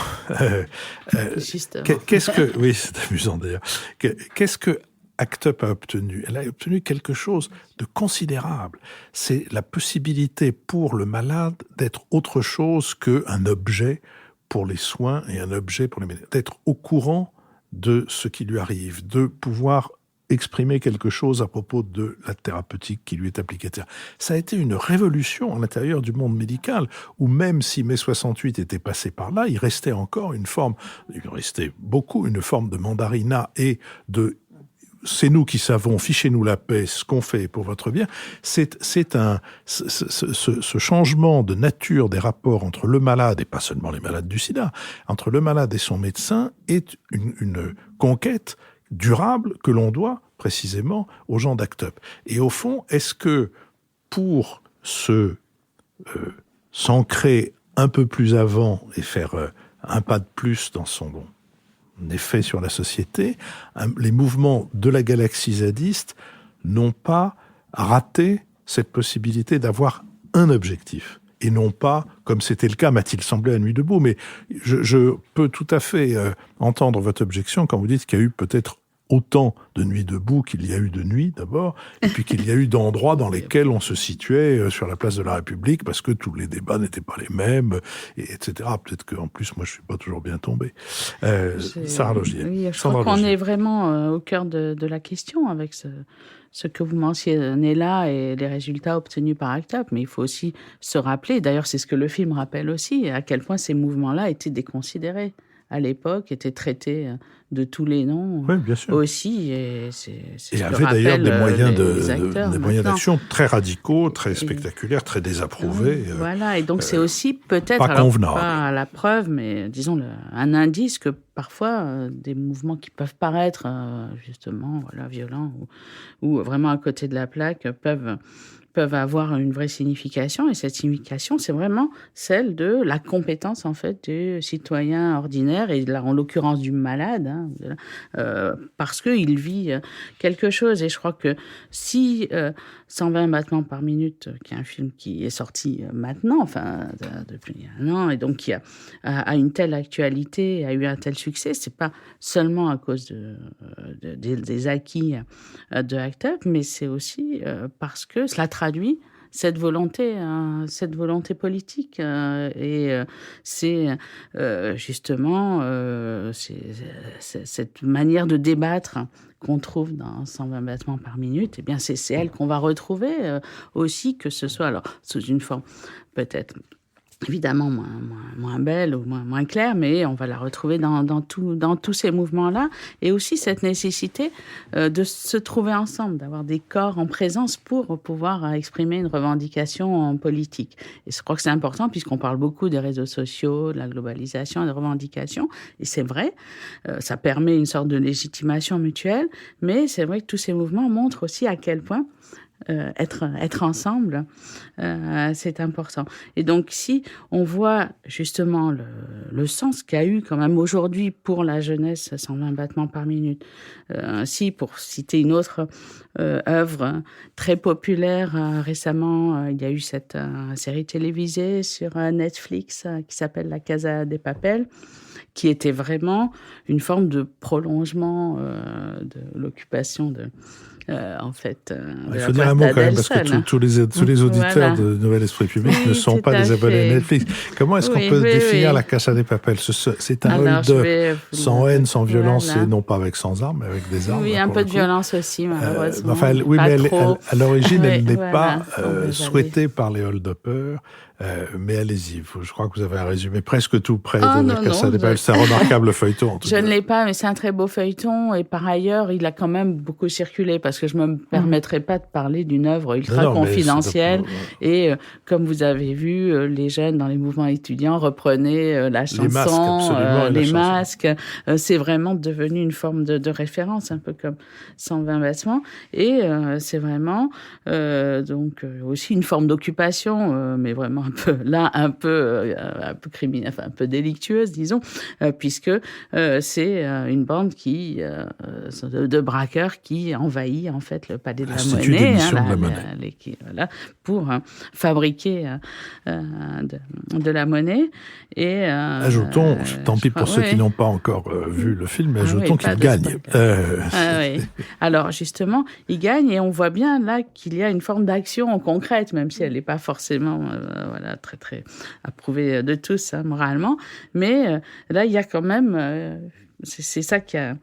Qu'est-ce que... Oui, c'est amusant d'ailleurs. Qu'est-ce que Act Up a obtenu? Elle a obtenu quelque chose de considérable. C'est la possibilité pour le malade d'être autre chose qu'un objet pour les soins et un objet pour les médecins. D'être au courant de ce qui lui arrive, de pouvoir exprimer quelque chose à propos de la thérapeutique qui lui est appliquée. Ça a été une révolution à l'intérieur du monde médical, où même si mai 68 était passé par là, il restait encore une forme de mandarinat et de c'est nous qui savons, fichez-nous la paix, ce qu'on fait pour votre bien. Ce changement de nature des rapports entre le malade, et pas seulement les malades du sida, entre le malade et son médecin est une conquête durable que l'on doit précisément aux gens d'Act Up. Et au fond, est-ce que pour s'ancrer un peu plus avant et faire un pas de plus dans son effet sur la société, les mouvements de la galaxie zadiste n'ont pas raté cette possibilité d'avoir un objectif et non pas, comme c'était le cas, m'a-t-il semblé à Nuit debout. Mais je peux tout à fait entendre votre objection quand vous dites qu'il y a eu peut-être autant de Nuit debout qu'il y a eu de nuit, d'abord, et puis qu'il y a eu d'endroits dans lesquels on se situait sur la place de la République, parce que tous les débats n'étaient pas les mêmes, etc. Peut-être qu'en plus, moi, je suis pas toujours bien tombé. Sarah Laugier. Oui, je crois qu'on est vraiment au cœur de la question avec ce que vous mentionnez là et les résultats obtenus par Act Up, mais il faut aussi se rappeler, d'ailleurs c'est ce que le film rappelle aussi, à quel point ces mouvements-là étaient déconsidérés à l'époque, était traité de tous les noms aussi. Et il y avait d'ailleurs des moyens d'action très radicaux, très spectaculaires, très désapprouvés. Voilà, et donc c'est aussi peut-être, pas la preuve, mais disons un indice que parfois des mouvements qui peuvent paraître justement violents ou vraiment à côté de la plaque peuvent avoir une vraie signification, et cette signification, c'est vraiment celle de la compétence en fait du citoyen ordinaire, et là, en l'occurrence du malade, parce qu'il vit quelque chose. Et je crois que si 120 battements par minute, qui est un film qui est sorti maintenant, depuis un an, et donc qui a une telle actualité, a eu un tel succès, c'est pas seulement à cause des acquis de ACT UP, mais c'est aussi parce que cela traduit cette volonté politique, et c'est justement cette manière de débattre qu'on trouve dans 120 battements par minute. Eh bien, c'est elle qu'on va retrouver aussi, que ce soit alors sous une forme peut-être évidemment moins belle ou moins claire, mais on va la retrouver dans tous ces mouvements-là. Et aussi cette nécessité de se trouver ensemble, d'avoir des corps en présence pour pouvoir exprimer une revendication politique. Et je crois que c'est important, puisqu'on parle beaucoup des réseaux sociaux, de la globalisation, des revendications. Et c'est vrai, ça permet une sorte de légitimation mutuelle, mais c'est vrai que tous ces mouvements montrent aussi à quel point être ensemble, c'est important. Et donc, si on voit justement le sens qu'a eu quand même aujourd'hui pour la jeunesse 120 battements par minute, si, pour citer une autre œuvre très populaire, récemment, il y a eu cette série télévisée sur Netflix qui s'appelle La Casa de Papel, qui était vraiment une forme de prolongement de l'occupation il faut dire un mot quand même, parce que tous les auditeurs de Nouvel Esprit Public ne sont pas des abonnés à Netflix. Comment est-ce qu'on peut définir La Casa de Papel? C'est un hold-up sans haine, sans violence, et non pas sans armes, mais avec des armes. Oui, un peu de violence aussi, malheureusement. Mais à l'origine, elle n'est pas souhaitée par les hold-uppers. Mais allez-y, je crois que vous avez un résumé presque tout près de La Casa de Papel. C'est un remarquable feuilleton, en tout cas. Je ne l'ai pas, mais c'est un très beau feuilleton, et par ailleurs, il a quand même beaucoup circulé, parce que je ne me permettrai pas de parler d'une œuvre ultra confidentielle. Et comme vous avez vu, les jeunes dans les mouvements étudiants reprenaient la chanson, les masques. C'est vraiment devenu une forme de référence, un peu comme 120 battements. Et c'est vraiment donc aussi une forme d'occupation, mais vraiment un peu criminelle, enfin un peu délictueuse, disons, puisque c'est une bande de braqueurs qui envahit en fait le palais de la Monnaie, pour fabriquer de la monnaie. Et ajoutons, tant pis pour ceux qui n'ont pas encore vu le film, mais ajoutons qu'il gagne. Alors justement, il gagne, et on voit bien là qu'il y a une forme d'action concrète, même si elle n'est pas forcément très très approuvée de tous moralement, mais là il y a quand même c'est ça qui a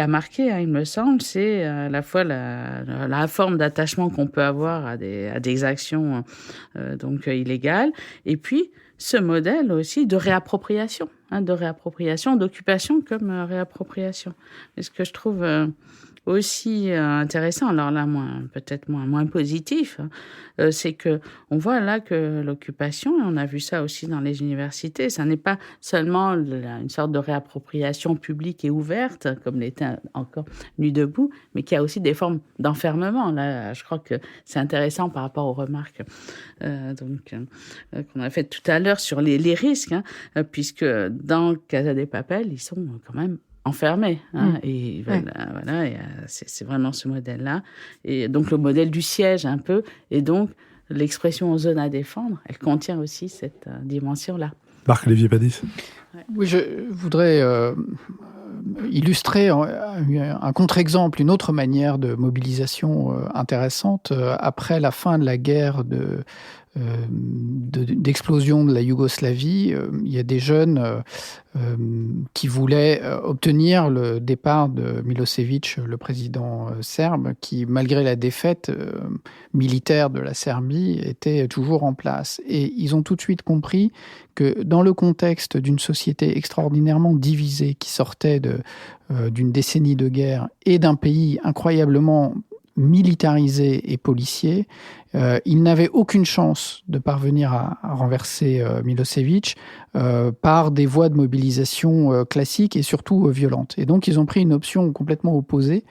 marqué, il me semble, c'est à la fois la forme d'attachement qu'on peut avoir à des actions donc illégales, et puis ce modèle aussi de réappropriation, d'occupation comme réappropriation. Et ce que je trouve aussi intéressant, alors là peut-être moins positif, c'est que on voit là que l'occupation, et on a vu ça aussi dans les universités, ça n'est pas seulement une sorte de réappropriation publique et ouverte comme l'était encore Nuit debout, mais qu'il y a aussi des formes d'enfermement. Là, je crois que c'est intéressant par rapport aux remarques qu'on a faites tout à l'heure sur les risques, puisque dans Casa de Papel, ils sont quand même enfermés, et c'est vraiment ce modèle-là, et donc le modèle du siège un peu, et donc l'expression zone à défendre, elle contient aussi cette dimension-là. Marc-Olivier Padis. Oui, je voudrais illustrer un contre-exemple, une autre manière de mobilisation intéressante. Après la fin de la guerre d'explosion de la Yougoslavie, il y a des jeunes qui voulaient obtenir le départ de Milosevic, le président serbe, qui, malgré la défaite militaire de la Serbie, était toujours en place. Et ils ont tout de suite compris que dans le contexte d'une société extraordinairement divisée qui sortait d'une décennie de guerre et d'un pays incroyablement militarisé et policier, il n'avait aucune chance de parvenir à renverser Milosevic par des voies de mobilisation classiques et surtout violentes. Et donc, ils ont pris une option complètement opposée,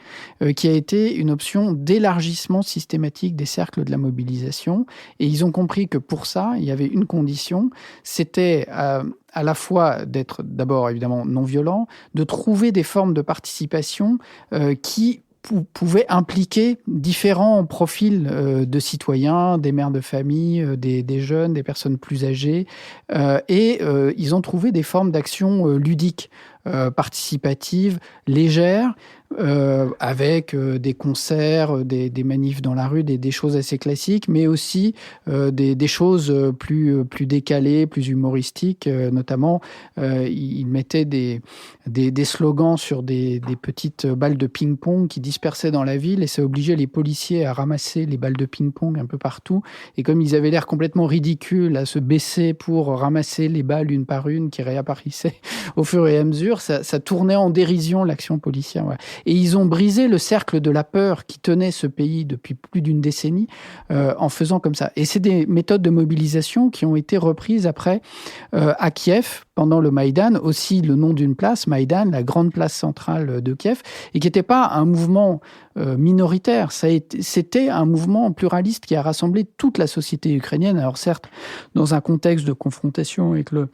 qui a été une option d'élargissement systématique des cercles de la mobilisation. Et ils ont compris que pour ça, il y avait une condition, c'était à la fois d'être d'abord évidemment non violent, de trouver des formes de participation qui pouvait impliquer différents profils de citoyens, des mères de famille, des jeunes, des personnes plus âgées. Et ils ont trouvé des formes d'action ludiques, participatives, légères, avec des concerts, des manifs dans la rue, des choses assez classiques, mais aussi des choses plus décalées, plus humoristiques. Notamment, ils mettaient des slogans sur des petites balles de ping-pong qui dispersaient dans la ville, et ça obligeait les policiers à ramasser les balles de ping-pong un peu partout. Et comme ils avaient l'air complètement ridicules à se baisser pour ramasser les balles une par une qui réapparaissaient au fur et à mesure, ça tournait en dérision l'action policière. Ouais. Et ils ont brisé le cercle de la peur qui tenait ce pays depuis plus d'une décennie en faisant comme ça. Et c'est des méthodes de mobilisation qui ont été reprises après à Kiev pendant le Maïdan, aussi le nom d'une place, Maïdan, la grande place centrale de Kiev, et qui n'était pas un mouvement minoritaire. C'était un mouvement pluraliste qui a rassemblé toute la société ukrainienne. Alors certes, dans un contexte de confrontation avec le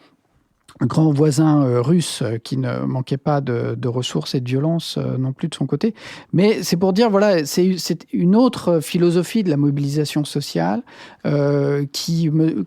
grand voisin russe qui ne manquait pas de ressources et de violence non plus de son côté. Mais c'est pour dire, voilà, c'est une autre philosophie de la mobilisation sociale que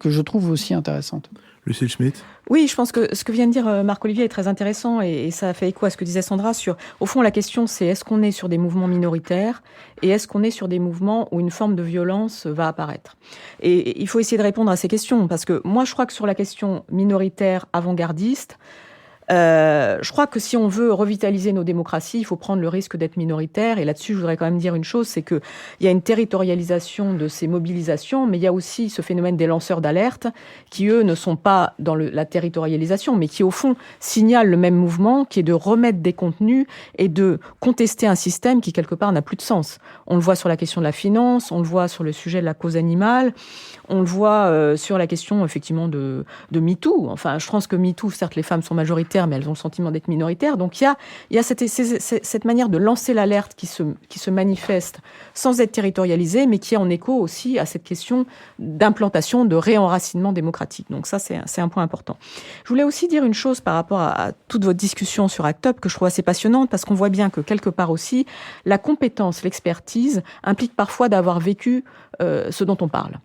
je trouve aussi intéressante. Lucille Schmitt. Oui, je pense que ce que vient de dire Marc-Olivier est très intéressant et ça fait écho à ce que disait Sandra sur, au fond, la question c'est est-ce qu'on est sur des mouvements minoritaires et est-ce qu'on est sur des mouvements où une forme de violence va apparaître. Et il faut essayer de répondre à ces questions parce que moi je crois que sur la question minoritaire avant-gardiste, je crois que si on veut revitaliser nos démocraties, il faut prendre le risque d'être minoritaire. Et là-dessus, je voudrais quand même dire une chose, c'est qu'il y a une territorialisation de ces mobilisations, mais il y a aussi ce phénomène des lanceurs d'alerte qui, eux, ne sont pas dans la territorialisation, mais qui, au fond, signalent le même mouvement, qui est de remettre des contenus et de contester un système qui, quelque part, n'a plus de sens. On le voit sur la question de la finance, on le voit sur le sujet de la cause animale, on le voit sur la question, effectivement, de MeToo. Enfin, je pense que MeToo, certes, les femmes sont majoritaires, mais elles ont le sentiment d'être minoritaires. Donc, il y a cette manière de lancer l'alerte qui se manifeste sans être territorialisée, mais qui est en écho aussi à cette question d'implantation, de réenracinement démocratique. Donc ça, c'est un point important. Je voulais aussi dire une chose par rapport à toute votre discussion sur ACT UP que je trouve assez passionnante, parce qu'on voit bien que quelque part aussi, la compétence, l'expertise implique parfois d'avoir vécu ce dont on parle.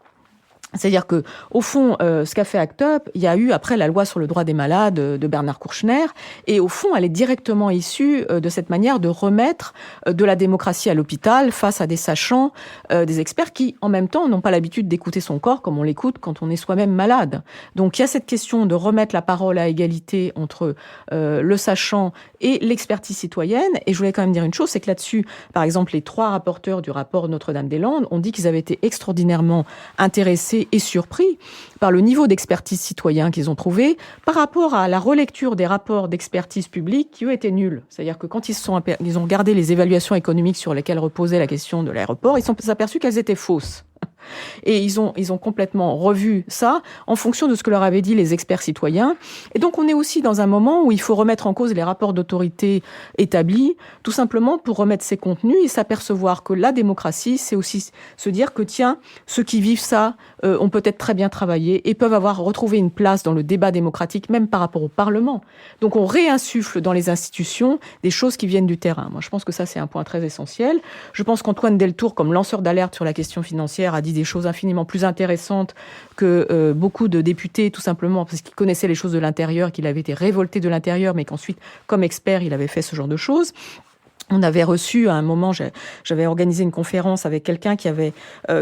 C'est-à-dire que, au fond, ce qu'a fait ACT UP, il y a eu après la loi sur le droit des malades de Bernard Kouchner, et au fond, elle est directement issue de cette manière de remettre de la démocratie à l'hôpital face à des sachants, des experts qui, en même temps, n'ont pas l'habitude d'écouter son corps comme on l'écoute quand on est soi-même malade. Donc, il y a cette question de remettre la parole à égalité entre le sachant et l'expertise citoyenne. Et je voulais quand même dire une chose, c'est que là-dessus, par exemple, les 3 rapporteurs du rapport Notre-Dame-des-Landes ont dit qu'ils avaient été extraordinairement intéressés et surpris par le niveau d'expertise citoyen qu'ils ont trouvé par rapport à la relecture des rapports d'expertise publique qui, eux, étaient nuls. C'est-à-dire que quand ils ont regardé les évaluations économiques sur lesquelles reposait la question de l'aéroport, ils se sont aperçus qu'elles étaient fausses. Et ils ont complètement revu ça en fonction de ce que leur avaient dit les experts citoyens. Et donc, on est aussi dans un moment où il faut remettre en cause les rapports d'autorité établis, tout simplement pour remettre ces contenus et s'apercevoir que la démocratie, c'est aussi se dire que, tiens, ceux qui vivent ça ont peut-être très bien travaillé et peuvent avoir retrouvé une place dans le débat démocratique, même par rapport au Parlement. Donc, on réinsuffle dans les institutions des choses qui viennent du terrain. Moi, je pense que ça, c'est un point très essentiel. Je pense qu'Antoine Deltour, comme lanceur d'alerte sur la question financière, a dit des choses infiniment plus intéressantes que beaucoup de députés, tout simplement parce qu'il connaissait les choses de l'intérieur, qu'il avait été révolté de l'intérieur, mais qu'ensuite, comme expert, il avait fait ce genre de choses. On avait reçu, à un moment, j'avais organisé une conférence avec quelqu'un qui avait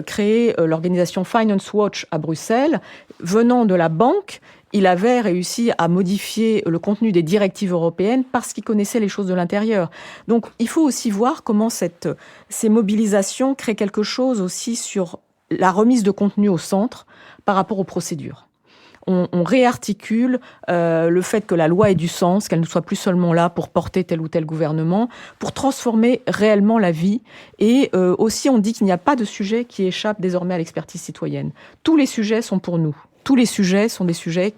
créé l'organisation Finance Watch à Bruxelles. Venant de la banque, il avait réussi à modifier le contenu des directives européennes parce qu'il connaissait les choses de l'intérieur. Donc, il faut aussi voir comment ces mobilisations créent quelque chose aussi sur la remise de contenu au centre par rapport aux procédures. On réarticule le fait que la loi ait du sens, qu'elle ne soit plus seulement là pour porter tel ou tel gouvernement, pour transformer réellement la vie. Et aussi, on dit qu'il n'y a pas de sujet qui échappe désormais à l'expertise citoyenne. Tous les sujets sont pour nous. Tous les sujets sont des sujets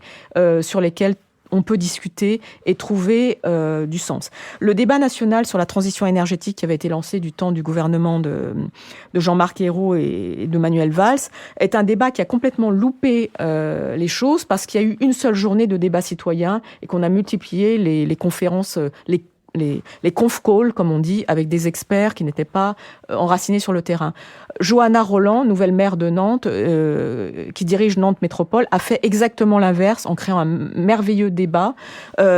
sur lesquels on peut discuter et trouver du sens. Le débat national sur la transition énergétique qui avait été lancé du temps du gouvernement de Jean-Marc Ayrault et de Manuel Valls est un débat qui a complètement loupé les choses parce qu'il y a eu une seule journée de débat citoyen et qu'on a multiplié les conférences, les conf calls, comme on dit, avec des experts qui n'étaient pas enracinés sur le terrain. Johanna Roland, nouvelle maire de Nantes, qui dirige Nantes Métropole, a fait exactement l'inverse en créant un merveilleux débat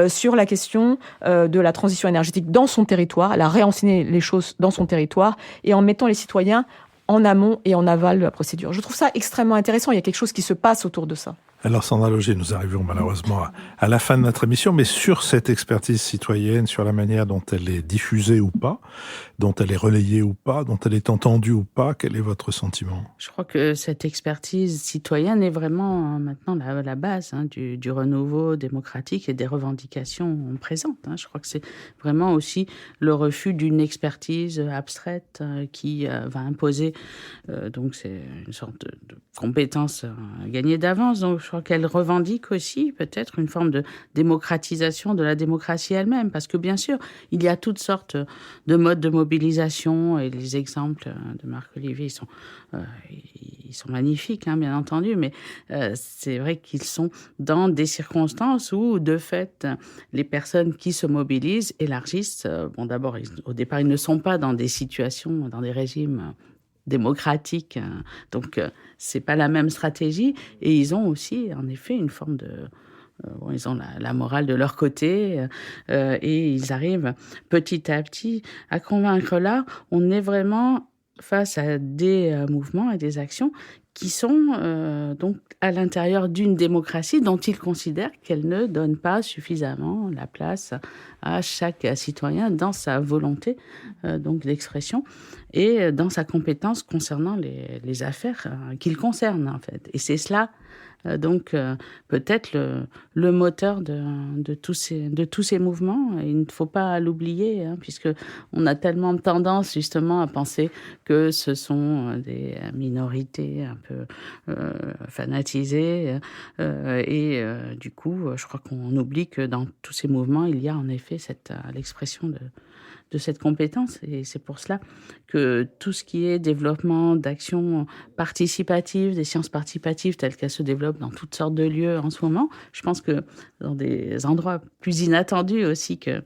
sur la question de la transition énergétique dans son territoire. Elle a réenseigné les choses dans son territoire et en mettant les citoyens en amont et en aval de la procédure. Je trouve ça extrêmement intéressant. Il y a quelque chose qui se passe autour de ça. Alors Sandra Laugier, nous arrivons malheureusement à la fin de notre émission, mais sur cette expertise citoyenne, sur la manière dont elle est diffusée ou pas, dont elle est relayée ou pas, dont elle est entendue ou pas, quel est votre sentiment ? Je crois que cette expertise citoyenne est vraiment maintenant la base du renouveau démocratique et des revendications présentes. Je crois que c'est vraiment aussi le refus d'une expertise abstraite qui va imposer, donc c'est une sorte de compétence gagnée d'avance. Donc je crois qu'elle revendique aussi peut-être une forme de démocratisation de la démocratie elle-même, parce que bien sûr, il y a toutes sortes de modes de mobilisation et les exemples de Marc-Olivier, ils sont magnifiques, bien entendu, mais c'est vrai qu'ils sont dans des circonstances où, de fait, les personnes qui se mobilisent élargissent. D'abord, au départ, ils ne sont pas dans des situations, dans des régimes démocratiques, donc c'est pas la même stratégie, et ils ont aussi, en effet, une forme de... ils ont la morale de leur côté et ils arrivent petit à petit à convaincre. Là, on est vraiment face à des mouvements et des actions qui sont donc à l'intérieur d'une démocratie dont ils considèrent qu'elle ne donne pas suffisamment la place à chaque citoyen dans sa volonté donc d'expression et dans sa compétence concernant les affaires qu'il concerne en fait. Et c'est cela donc peut-être le moteur de tous ces mouvements. Et il ne faut pas l'oublier, puisque on a tellement de tendance justement à penser que ce sont des minorités un peu fanatisées et du coup je crois qu'on oublie que dans tous ces mouvements il y a en effet l'expression de cette compétence, et c'est pour cela que tout ce qui est développement d'actions participatives, des sciences participatives telles qu'elles se développent dans toutes sortes de lieux en ce moment, je pense que dans des endroits plus inattendus aussi que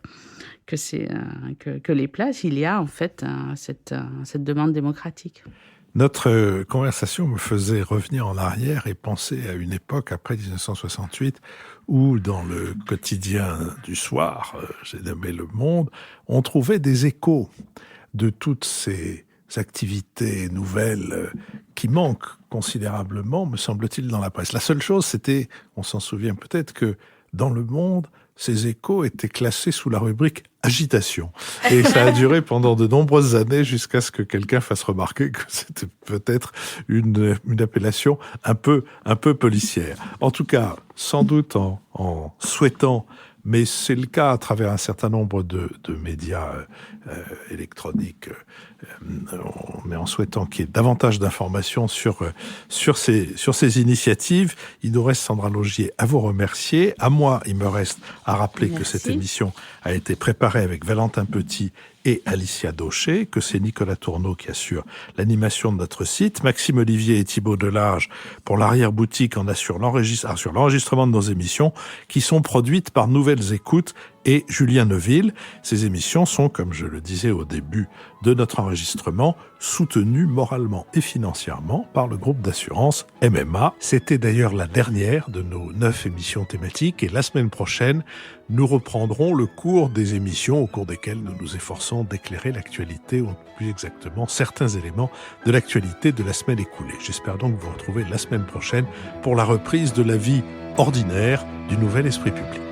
les places, il y a en fait cette demande démocratique. Notre conversation me faisait revenir en arrière et penser à une époque après 1968 où dans le quotidien du soir, j'ai nommé Le Monde, on trouvait des échos de toutes ces activités nouvelles qui manquent considérablement, me semble-t-il, dans la presse. La seule chose, c'était, on s'en souvient peut-être, que dans Le Monde, ces échos étaient classés sous la rubrique agitation. Et ça a duré pendant de nombreuses années jusqu'à ce que quelqu'un fasse remarquer que c'était peut-être une appellation un peu policière. En tout cas, sans doute en souhaitant, mais c'est le cas à travers un certain nombre de médias électroniques, mais en souhaitant qu'il y ait davantage d'informations sur ces initiatives. Il nous reste, Sandra Laugier, à vous remercier. À moi, il me reste à rappeler que cette émission a été préparée avec Valentin Petit et Alicia Daucher, que c'est Nicolas Tourneau qui assure l'animation de notre site, Maxime Olivier et Thibaut Delarge pour l'arrière-boutique en assure l'enregistrement de nos émissions qui sont produites par Nouvelles Écoutes et Julien Neuville. Ces émissions sont, comme je le disais au début de notre enregistrement, soutenues moralement et financièrement par le groupe d'assurance MMA. C'était d'ailleurs la dernière de nos 9 émissions thématiques et la semaine prochaine, nous reprendrons le cours des émissions au cours desquelles nous nous efforçons d'éclairer l'actualité, ou plus exactement certains éléments de l'actualité de la semaine écoulée. J'espère donc vous retrouver la semaine prochaine pour la reprise de la vie ordinaire du Nouvel Esprit Public.